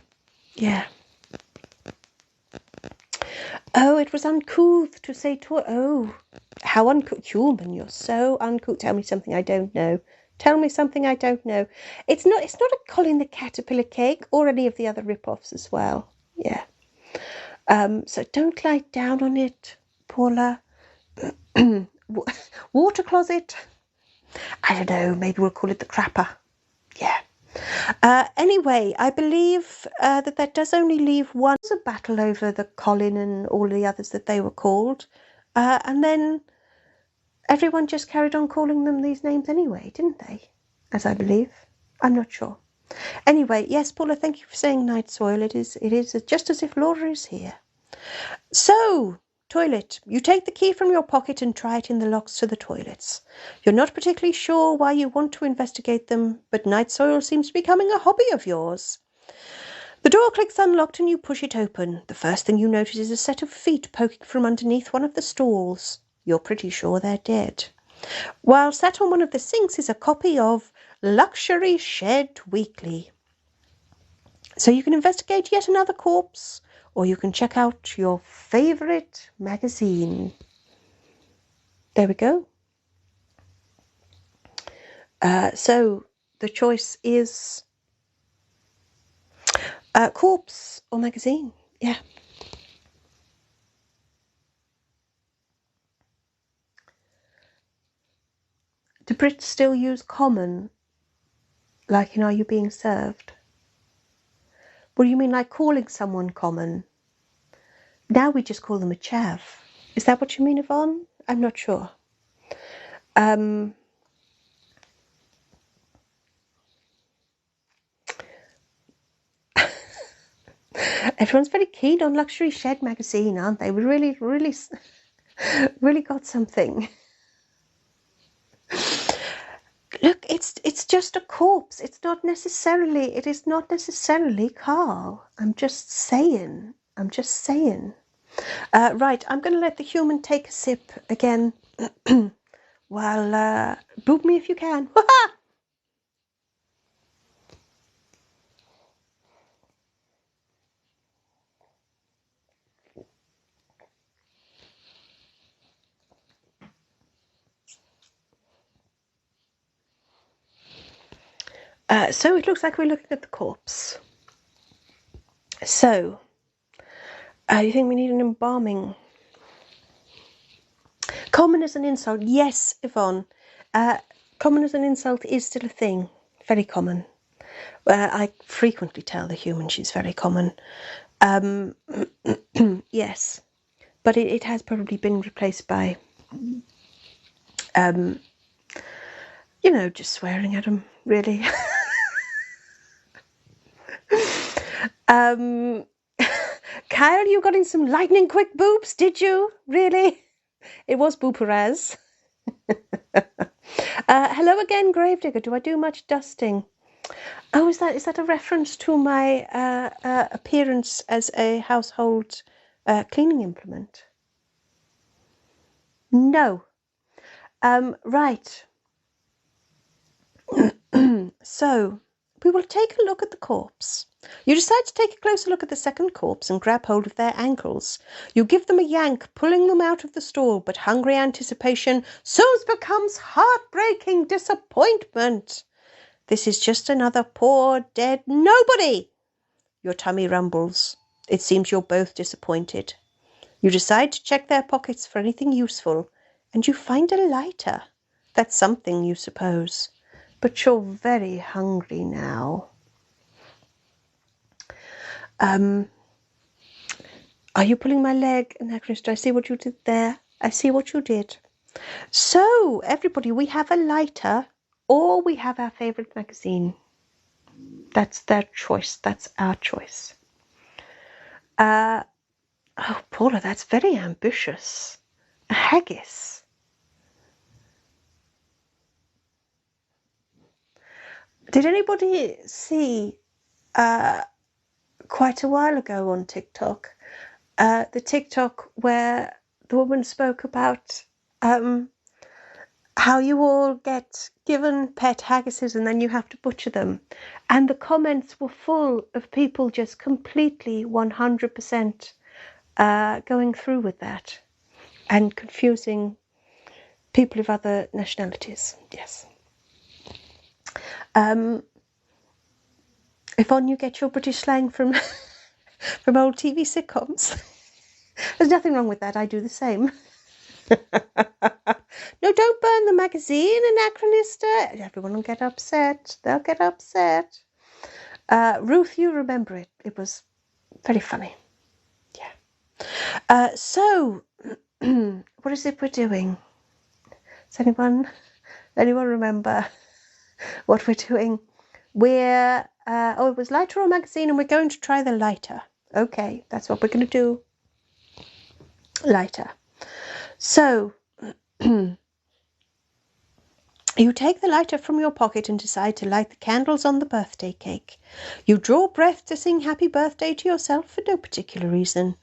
Yeah. Oh, it was uncouth to say oh, how uncouth. Human, you're so uncouth. Tell me something I don't know. Tell me something I don't know. It's not a Colin the Caterpillar cake or any of the other rip-offs as well. Yeah. So don't lie down on it, Paula. Water closet. I don't know, maybe we'll call it the crapper. Yeah. Anyway, I believe that does only leave one. It was a battle over the Colin and all the others that they were called. And then everyone just carried on calling them these names anyway, didn't they? As I believe. I'm not sure. Anyway, yes, Paula, thank you for saying night soil. It is just as if Laura is here. So, toilet. You take the key from your pocket and try it in the locks to the toilets. You're not particularly sure why you want to investigate them, but night soil seems to be becoming a hobby of yours. The door clicks unlocked and you push it open. The first thing you notice is a set of feet poking from underneath one of the stalls. You're pretty sure they're dead. While sat on one of the sinks is a copy of Luxury Shed Weekly. So you can investigate yet another corpse, or you can check out your favourite magazine. There we go. So the choice is corpse or magazine. Yeah. Do Brits still use common, like in Are You Being Served? What do you mean, like calling someone common? Now we just call them a chav. Is that what you mean, Yvonne? I'm not sure. Everyone's very keen on Luxury Shed magazine, aren't they? We really, really, really got something. Look, it's just a corpse. It is not necessarily Carl. I'm just saying. Right, I'm going to let the human take a sip again. While boop me if you can. So it looks like we're looking at the corpse. So, you think we need an embalming? Common as an insult. Yes, Yvonne. Common as an insult is still a thing. Very common. I frequently tell the human she's very common. Yes. But it has probably been replaced by, just swearing at him, really. Kyle, you got in some lightning quick boobs, did you? Really? It was Booperaz. Hello again, Gravedigger. Do I do much dusting? Oh, is that a reference to my appearance as a household cleaning implement? No. Right. So, we will take a look at the corpse. You decide to take a closer look at the second corpse and grab hold of their ankles. You give them a yank, pulling them out of the stall, but hungry anticipation soon becomes heartbreaking disappointment. This is just another poor, dead nobody. Your tummy rumbles. It seems you're both disappointed. You decide to check their pockets for anything useful, and you find a lighter. That's something, you suppose. But you're very hungry now. Are you pulling my leg, Anachronist? I see what you did there. I see what you did. So, everybody, we have a lighter, or we have our favourite magazine. That's their choice. That's our choice. Oh, Paula, that's very ambitious. A haggis. Did anybody see quite a while ago on TikTok, the TikTok where the woman spoke about how you all get given pet haggises and then you have to butcher them, and the comments were full of people just completely 100% going through with that and confusing people of other nationalities. Yes. Yvonne, you get your British slang from from old TV sitcoms. There's nothing wrong with that. I do the same. No, don't burn the magazine, Anachronista. Everyone will get upset. They'll get upset. Ruth, you remember it. It was very funny. Yeah. So, what is it we're doing? Does anyone remember what we're doing? We're, it was lighter or magazine, and we're going to try the lighter. Okay, that's what we're going to do. Lighter. So, you take the lighter from your pocket and decide to light the candles on the birthday cake. You draw breath to sing happy birthday to yourself for no particular reason,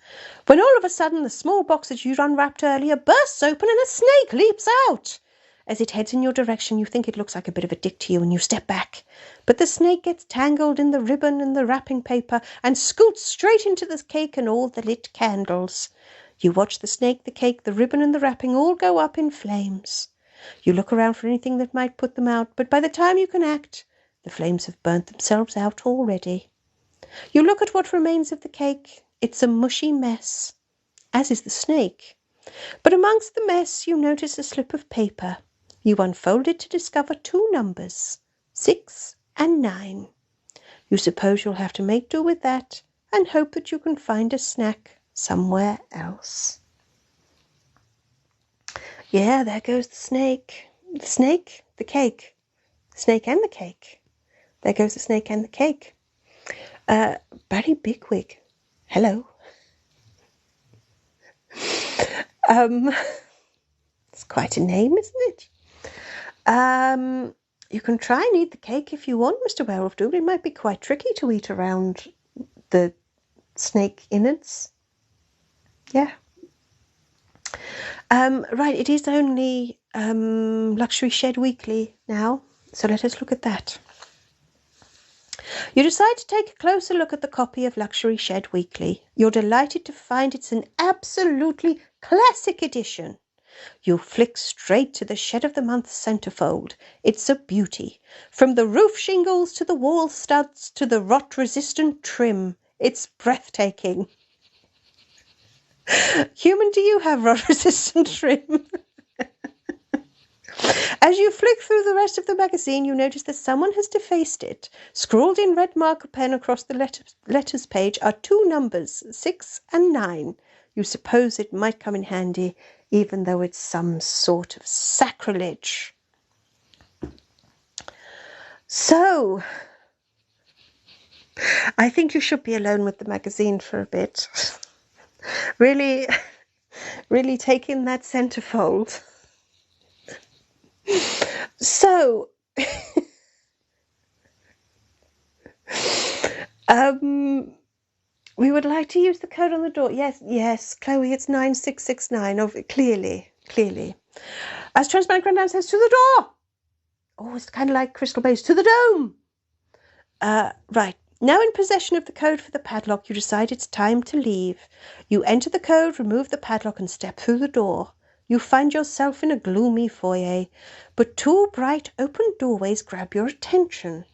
when all of a sudden the small box that you'd unwrapped earlier bursts open and a snake leaps out. As it heads in your direction, you think it looks like a bit of a dick to you and you step back. But the snake gets tangled in the ribbon and the wrapping paper and scoots straight into the cake and all the lit candles. You watch the snake, the cake, the ribbon and the wrapping all go up in flames. You look around for anything that might put them out, but by the time you can act, the flames have burnt themselves out already. You look at what remains of the cake. It's a mushy mess, as is the snake. But amongst the mess you notice a slip of paper. You unfold it to discover 2 numbers, 6 and 9. You suppose you'll have to make do with that and hope that you can find a snack somewhere else. Yeah, there goes the snake. The snake, the cake. Snake and the cake. There goes the snake and the cake. Barry Bigwig. Hello. It's quite a name, isn't it? You can try and eat the cake if you want, Mr. Werewolf Dougal. It might be quite tricky to eat around the snake innards. Yeah. Right, it is only Luxury Shed Weekly now, so let us look at that. You decide to take a closer look at the copy of Luxury Shed Weekly. You're delighted to find it's an absolutely classic edition. You flick straight to the Shed of the Month centerfold. It's a beauty. From the roof shingles to the wall studs to the rot-resistant trim. It's breathtaking. Human, do you have rot-resistant trim? As you flick through the rest of the magazine, you notice that someone has defaced it. Scrawled in red marker pen across the letters page are two numbers, 6 and 9. You suppose it might come in handy, even though it's some sort of sacrilege. So, I think you should be alone with the magazine for a bit. Really take in that centerfold. So, we would like to use the code on the door. Yes, Chloe, it's 9669. Oh, clearly. As Transparent Grandam says, to the door. Oh, it's kind of like Crystal Base. To the dome. Right. Now in possession of the code for the padlock, you decide it's time to leave. You enter the code, remove the padlock, and step through the door. You find yourself in a gloomy foyer, but two bright open doorways grab your attention.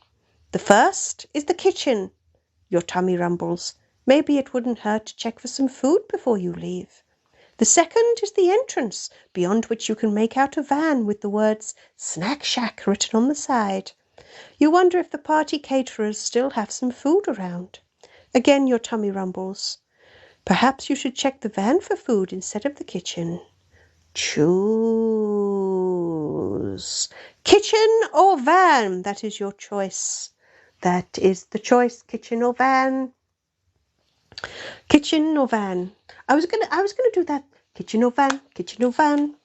The first is the kitchen. Your tummy rumbles. Maybe it wouldn't hurt to check for some food before you leave. The second is the entrance, beyond which you can make out a van with the words Snack Shack written on the side. You wonder if the party caterers still have some food around. Again your tummy rumbles. Perhaps you should check the van for food instead of the kitchen. Choose. Kitchen or van, that is your choice. That is the choice, kitchen or van. Kitchen or van. I was gonna do that. Kitchen or van, kitchen or van.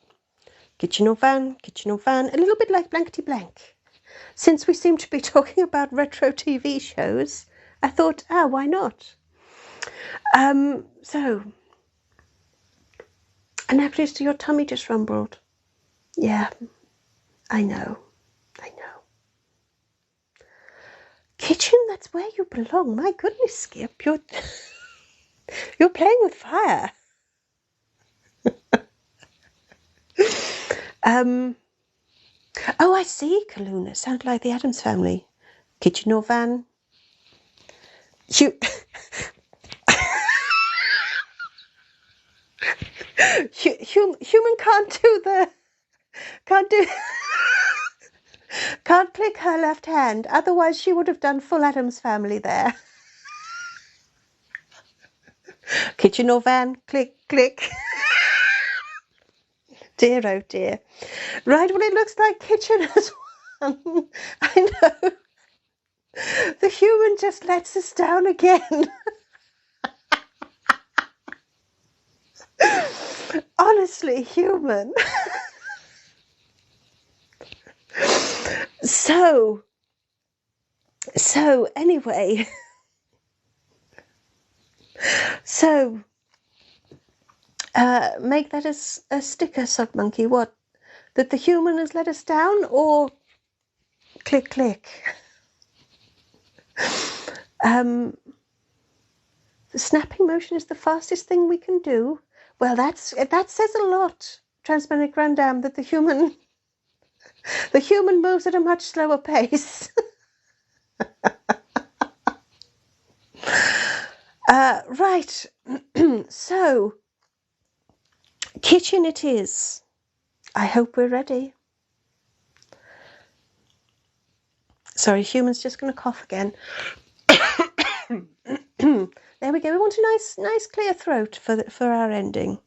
Kitchen or van, kitchen or van. A little bit like blankety blank. Since we seem to be talking about retro TV shows, I thought, why not? So, Annapolis, your tummy just rumbled. Yeah, I know. Kitchen, that's where you belong. My goodness, Skip, you're playing with fire. Oh, I see, Kaluna. Sound like the Addams Family. Kitchen or van? Human can't click her left hand, otherwise she would have done full Addams Family there. Kitchen or van? Click, click. Dear, oh dear. Right, well, it looks like kitchen as well. I know. The human just lets us down again. Honestly, human. So anyway. So, make that a sticker, Sod Monkey. What? That the human has let us down, or click, click? The snapping motion is the fastest thing we can do. Well, that says a lot, Transparent Grandam, that the human moves at a much slower pace. Right. So, kitchen it is. I hope we're ready. Sorry, human's just going to cough again. There we go. We want a nice clear throat for our ending.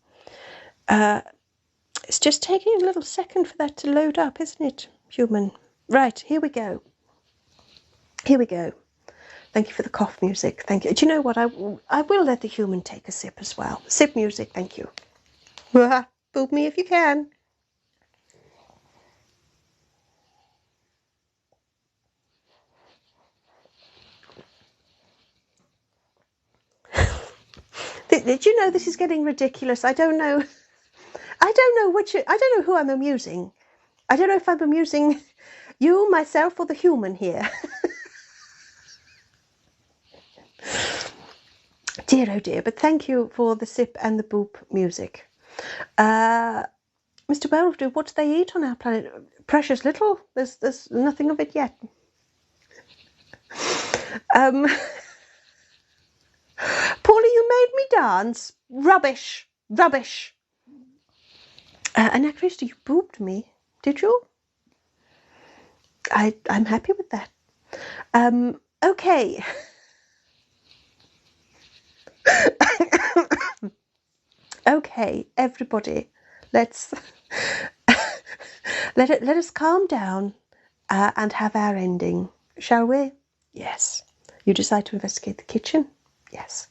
It's just taking a little second for that to load up, isn't it, human? Right, here we go. Here we go. Thank you for the cough music. Thank you. Do you know what? I will let the human take a sip as well. Sip music, thank you. Boob me if you can. Did you know this is getting ridiculous? I don't know. I don't know who I'm amusing. I don't know if I'm amusing you, myself, or the human here. Dear, oh dear. But thank you for the sip and the boop music. Mr. Beldrew, what do they eat on our planet? Precious little. There's nothing of it yet. Paula, you made me dance. Rubbish. Rubbish. Anachrista, you booped me. Did you? I'm happy with that. Okay. Okay, everybody, let's let us calm down and have our ending, shall we? Yes. You decide to investigate the kitchen? Yes.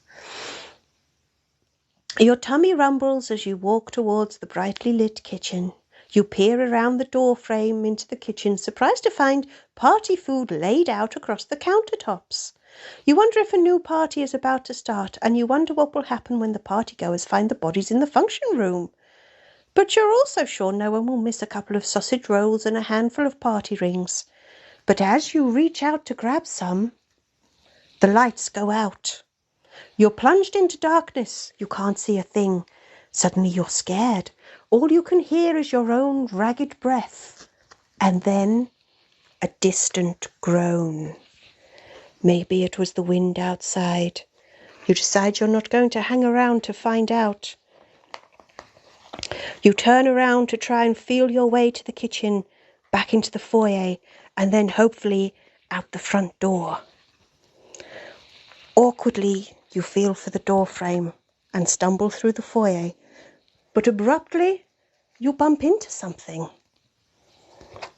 Your tummy rumbles as you walk towards the brightly lit kitchen. You peer around the door frame into the kitchen, surprised to find party food laid out across the countertops. You wonder if a new party is about to start, and you wonder what will happen when the partygoers find the bodies in the function room. But you're also sure no one will miss a couple of sausage rolls and a handful of party rings. But as you reach out to grab some, the lights go out. You're plunged into darkness. You can't see a thing. Suddenly you're scared. All you can hear is your own ragged breath. And then a distant groan. Maybe it was the wind outside. You decide you're not going to hang around to find out. You turn around to try and feel your way to the kitchen, back into the foyer, and then hopefully out the front door. Awkwardly, you feel for the door frame and stumble through the foyer, but abruptly you bump into something.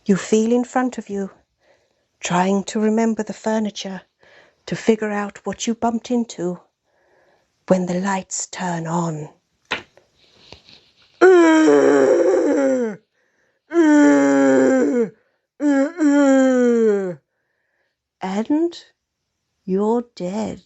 You feel in front of you, trying to remember the furniture, to figure out what you bumped into, when the lights turn on. And you're dead.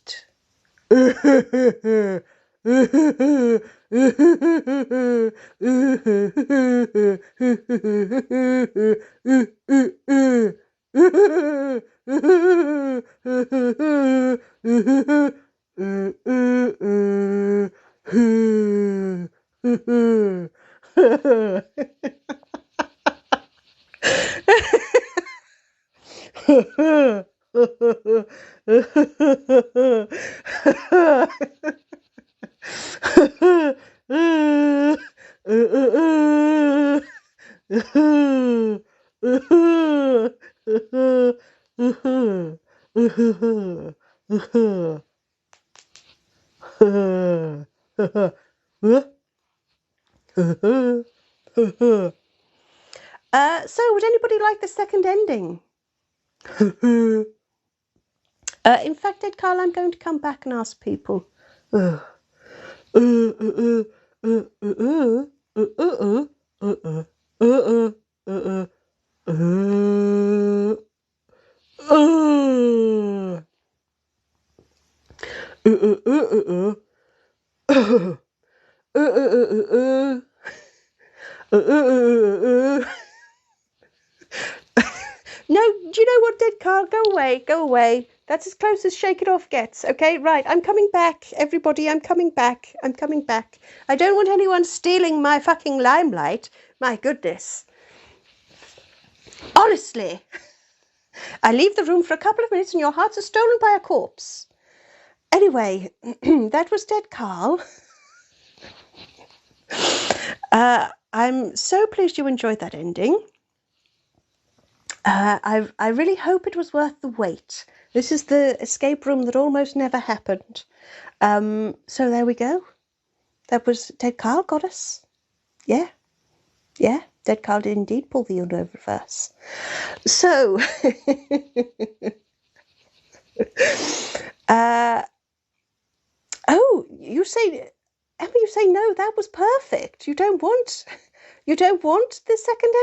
So would anybody like the second ending? In fact, Ed Carl, I'm going to come back and ask people. No, do you know what, Dead Carl? Go away, go away. That's as close as Shake It Off gets, okay? Right, I'm coming back, everybody, I'm coming back. I'm coming back. I don't want anyone stealing my fucking limelight. My goodness. Honestly. I leave the room for a couple of minutes and your hearts are stolen by a corpse. Anyway, that was Dead Carl. I'm so pleased you enjoyed that ending. I really hope it was worth the wait. This is the escape room that almost never happened. So there we go. That was Dead Carl got us. Yeah. Yeah, Dead Carl did indeed pull the Uno reverse. So, oh, you say, Emma, you say no, that was perfect. You don't want the second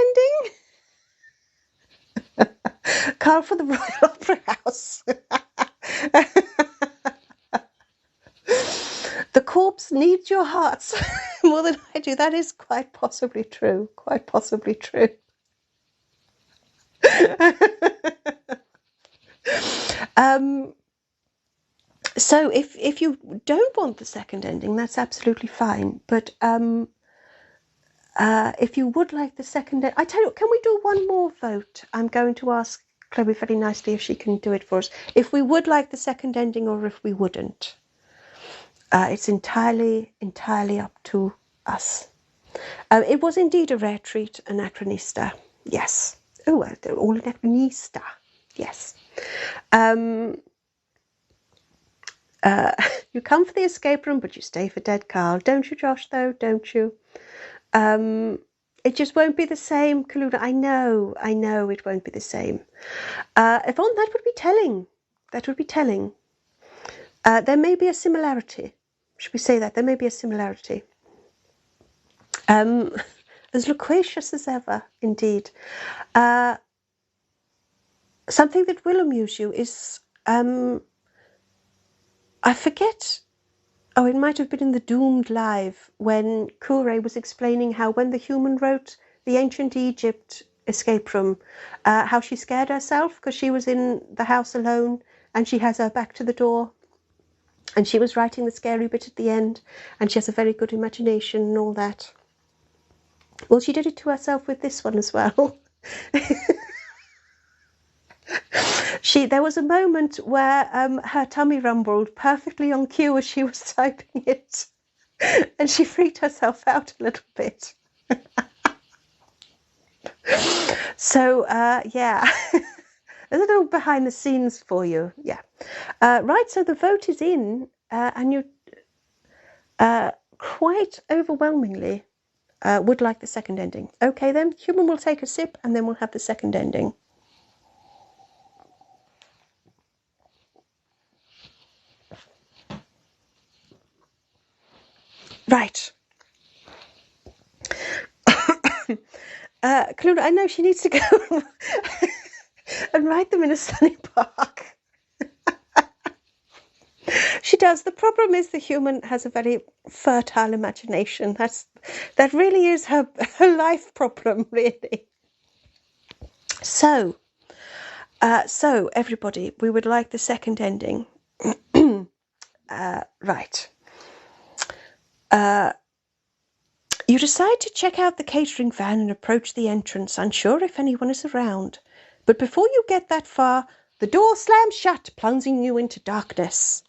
ending? Carl for the Royal Opera House. The corpse needs your hearts more than I do. That is quite possibly true. Quite possibly true. So if you don't want the second ending, that's absolutely fine. But if you would like the second, I tell you, can we do one more vote? I'm going to ask Chloe very nicely if she can do it for us. If we would like the second ending or if we wouldn't. It's entirely up to us. It was indeed a rare treat, Anachronista. Yes. Oh, they're all Anachronista. Yes. You come for the escape room, but you stay for Dead Carl. Don't you, Josh, though? Don't you? It just won't be the same, Kaluna. I know it won't be the same. Yvonne, that would be telling. That would be telling. There may be a similarity. Should we say that? There may be a similarity. As loquacious as ever, indeed. Something that will amuse you is, I forget, oh, it might have been in the Doomed Live when Kure was explaining how when the human wrote the ancient Egypt escape room, how she scared herself because she was in the house alone and she has her back to the door and she was writing the scary bit at the end and she has a very good imagination and all that. Well, she did it to herself with this one as well. There was a moment where her tummy rumbled perfectly on cue as she was typing it, and she freaked herself out a little bit. So, yeah, a little behind the scenes for you. Yeah. Right, so the vote is in, and you quite overwhelmingly would like the second ending. Okay, then, Human will take a sip, and then we'll have the second ending. Right. Kaluna, I know she needs to go and ride them in a sunny park. She does. The problem is the human has a very fertile imagination. That really is her life problem, really. So everybody, we would like the second ending. Right. You decide to check out the catering van and approach the entrance, unsure if anyone is around. But before you get that far, the door slams shut, plunging you into darkness.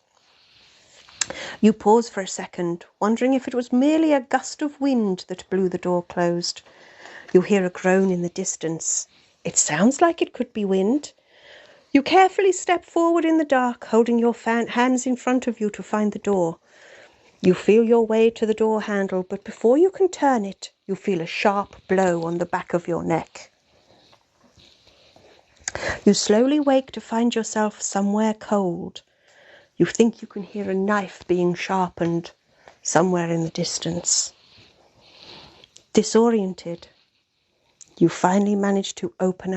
You pause for a second, wondering if it was merely a gust of wind that blew the door closed. You hear a groan in the distance. It sounds like it could be wind. You carefully step forward in the dark, holding your hands in front of you to find the door. You feel your way to the door handle, but before you can turn it, you feel a sharp blow on the back of your neck. You slowly wake to find yourself somewhere cold. You think you can hear a knife being sharpened somewhere in the distance. Disoriented, you finally manage to open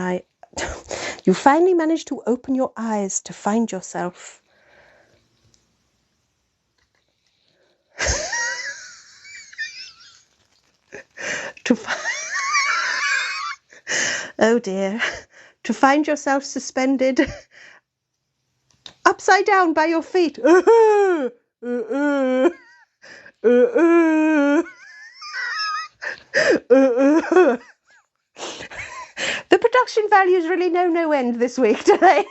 your eyes to find yourself oh dear, to find yourself suspended upside down by your feet. The production values really know no end this week, do they?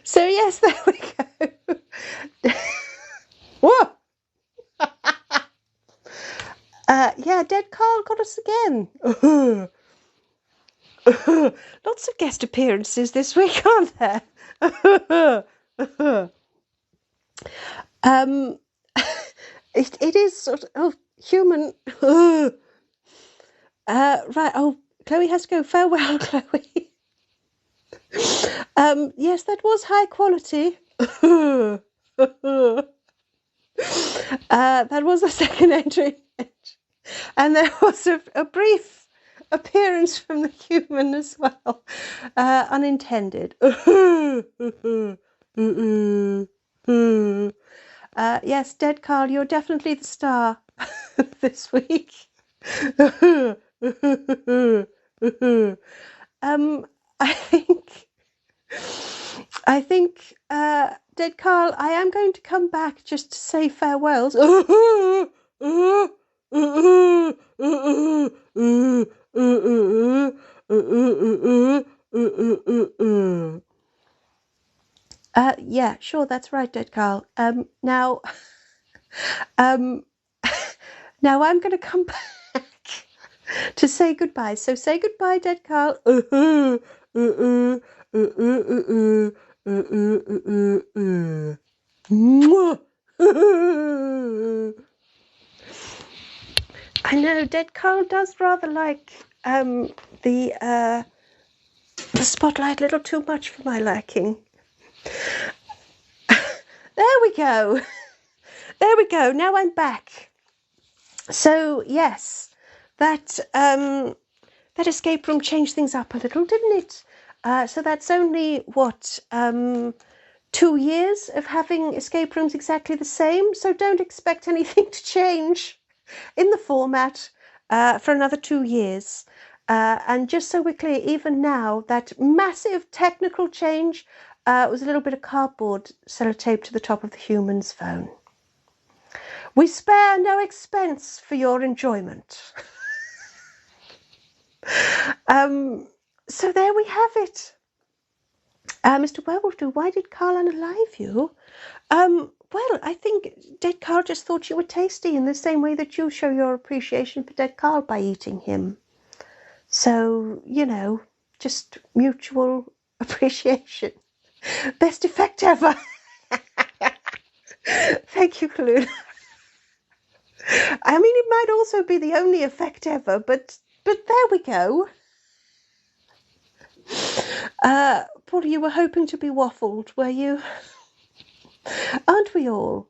So yes, there we go. Whoa! Yeah, Dead Carl got us again. Lots of guest appearances this week, aren't there? It is sort of human. Right. Oh, Chloe has to go. Farewell, Chloe. Yes, that was high quality. That was the second entry. And there was a brief appearance from the human as well, unintended. Yes, Dead Carl, you're definitely the star this week. I think, Dead Carl, I am going to come back just to say farewells. Yeah, sure, that's right, Dead Carl. Now, now I'm going to come back to say goodbye. So say goodbye, Dead Carl. I know Dead Carl does rather like the spotlight a little too much for my liking. There we go. There we go. Now I'm back. So yes, that escape room changed things up a little, didn't it? So that's only what 2 years of having escape rooms exactly the same. So don't expect anything to change in the format for another 2 years. And just so we're clear, even now, that massive technical change was a little bit of cardboard sellotaped to the top of the human's phone. We spare no expense for your enjoyment. So there we have it. Mr. Werewolf, why did Carl unalive you? Well, I think Dead Carl just thought you were tasty in the same way that you show your appreciation for Dead Carl by eating him. So, you know, just mutual appreciation. Best effect ever. Thank you, Kaluna. I mean, it might also be the only effect ever, but there we go. Paul, you were hoping to be waffled, were you? Aren't we all?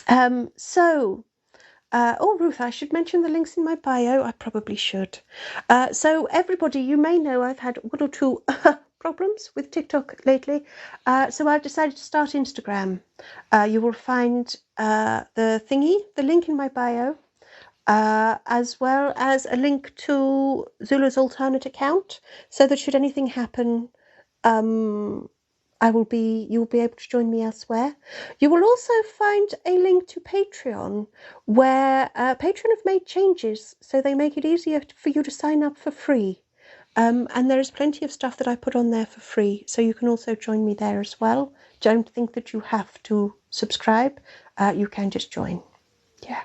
Oh, Ruth, I should mention the links in my bio. I probably should. So everybody, you may know I've had one or two problems with TikTok lately. So I've decided to start Instagram. You will find the link in my bio, as well as a link to Zula's alternate account, so that should anything happen, you'll be able to join me elsewhere. You will also find a link to Patreon, where Patreon have made changes, so they make it easier for you to sign up for free. And there is plenty of stuff that I put on there for free, so you can also join me there as well. Don't think that you have to subscribe. You can just join. Yeah.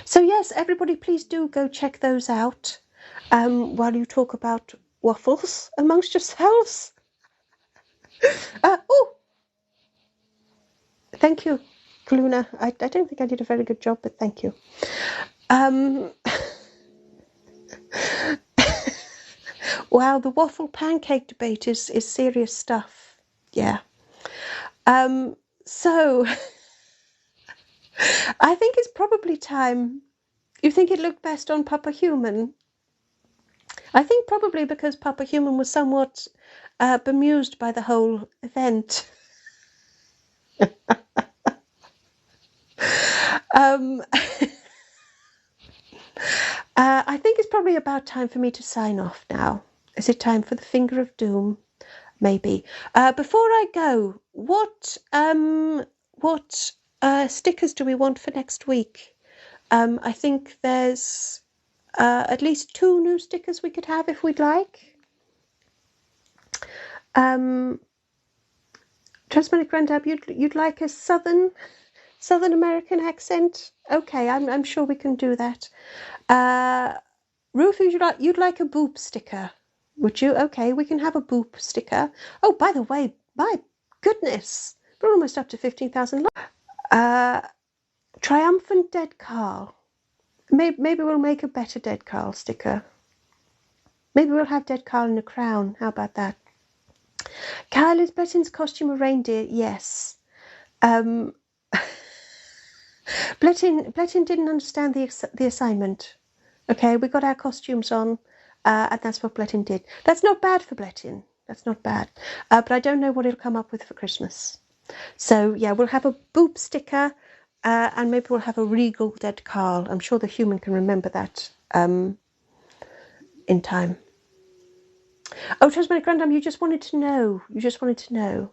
So yes, everybody, please do go check those out while you talk about waffles amongst yourselves. Oh, thank you, Kaluna. I don't think I did a very good job, but thank you. Wow, the waffle pancake debate is serious stuff. Yeah. So I think it's probably time. You think it looked best on Papa Human? I think probably because Papa Human was somewhat bemused by the whole event. I think it's probably about time for me to sign off now. Is it time for the finger of doom? Maybe. Before I go, what stickers do we want for next week? I think there's at least 2 new stickers we could have if we'd like. Transmanic Grandab, you'd like a Southern American accent? Okay, I'm sure we can do that. Ruth, you'd like a boop sticker, would you? Okay, we can have a boop sticker. Oh, by the way, my goodness, we're almost up to 15,000. Triumphant Dead Carl. Maybe we'll make a better Dead Carl sticker. Maybe we'll have Dead Carl in a crown. How about that? Kyle, is Bletton's costume a reindeer? Yes. Bletton didn't understand the assignment. Okay, we got our costumes on, and that's what Bletton did. That's not bad for Bletton. That's not bad. But I don't know what he'll come up with for Christmas. So, yeah, we'll have a boop sticker, and maybe we'll have a regal Dead Carl. I'm sure the human can remember that in time. Oh, Tasmanic Grandam, you just wanted to know. You just wanted to know.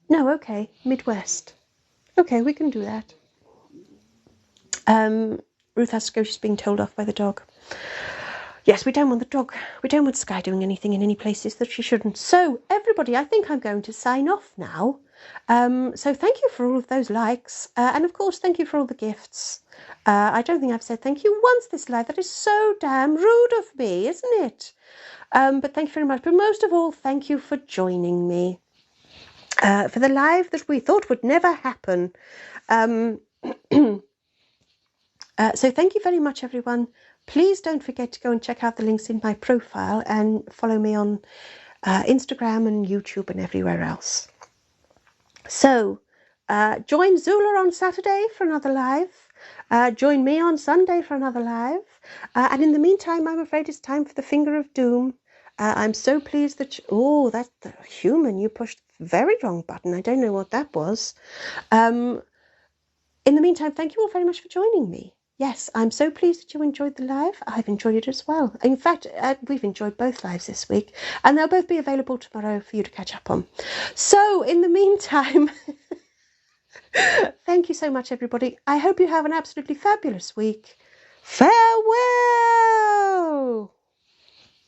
No, okay, Midwest. Okay, we can do that. Ruth has to go. She's being told off by the dog. Yes, we don't want the dog. We don't want Sky doing anything in any places that she shouldn't. So, everybody, I think I'm going to sign off now. So thank you for all of those likes. And of course, thank you for all the gifts. I don't think I've said thank you once this live. That is so damn rude of me, isn't it? But thank you very much. But most of all, thank you for joining me for the live that we thought would never happen. So thank you very much, everyone. Please don't forget to go and check out the links in my profile and follow me on Instagram and YouTube and everywhere else. So join Zula on Saturday for another live. Join me on Sunday for another live. And in the meantime, I'm afraid it's time for the Finger of Doom. I'm so pleased that... Oh, that's the human. You pushed the very wrong button. I don't know what that was. In the meantime, thank you all very much for joining me. Yes, I'm so pleased that you enjoyed the live. I've enjoyed it as well. In fact, we've enjoyed both lives this week, and they'll both be available tomorrow for you to catch up on. So, in the meantime, thank you so much, everybody. I hope you have an absolutely fabulous week. Farewell!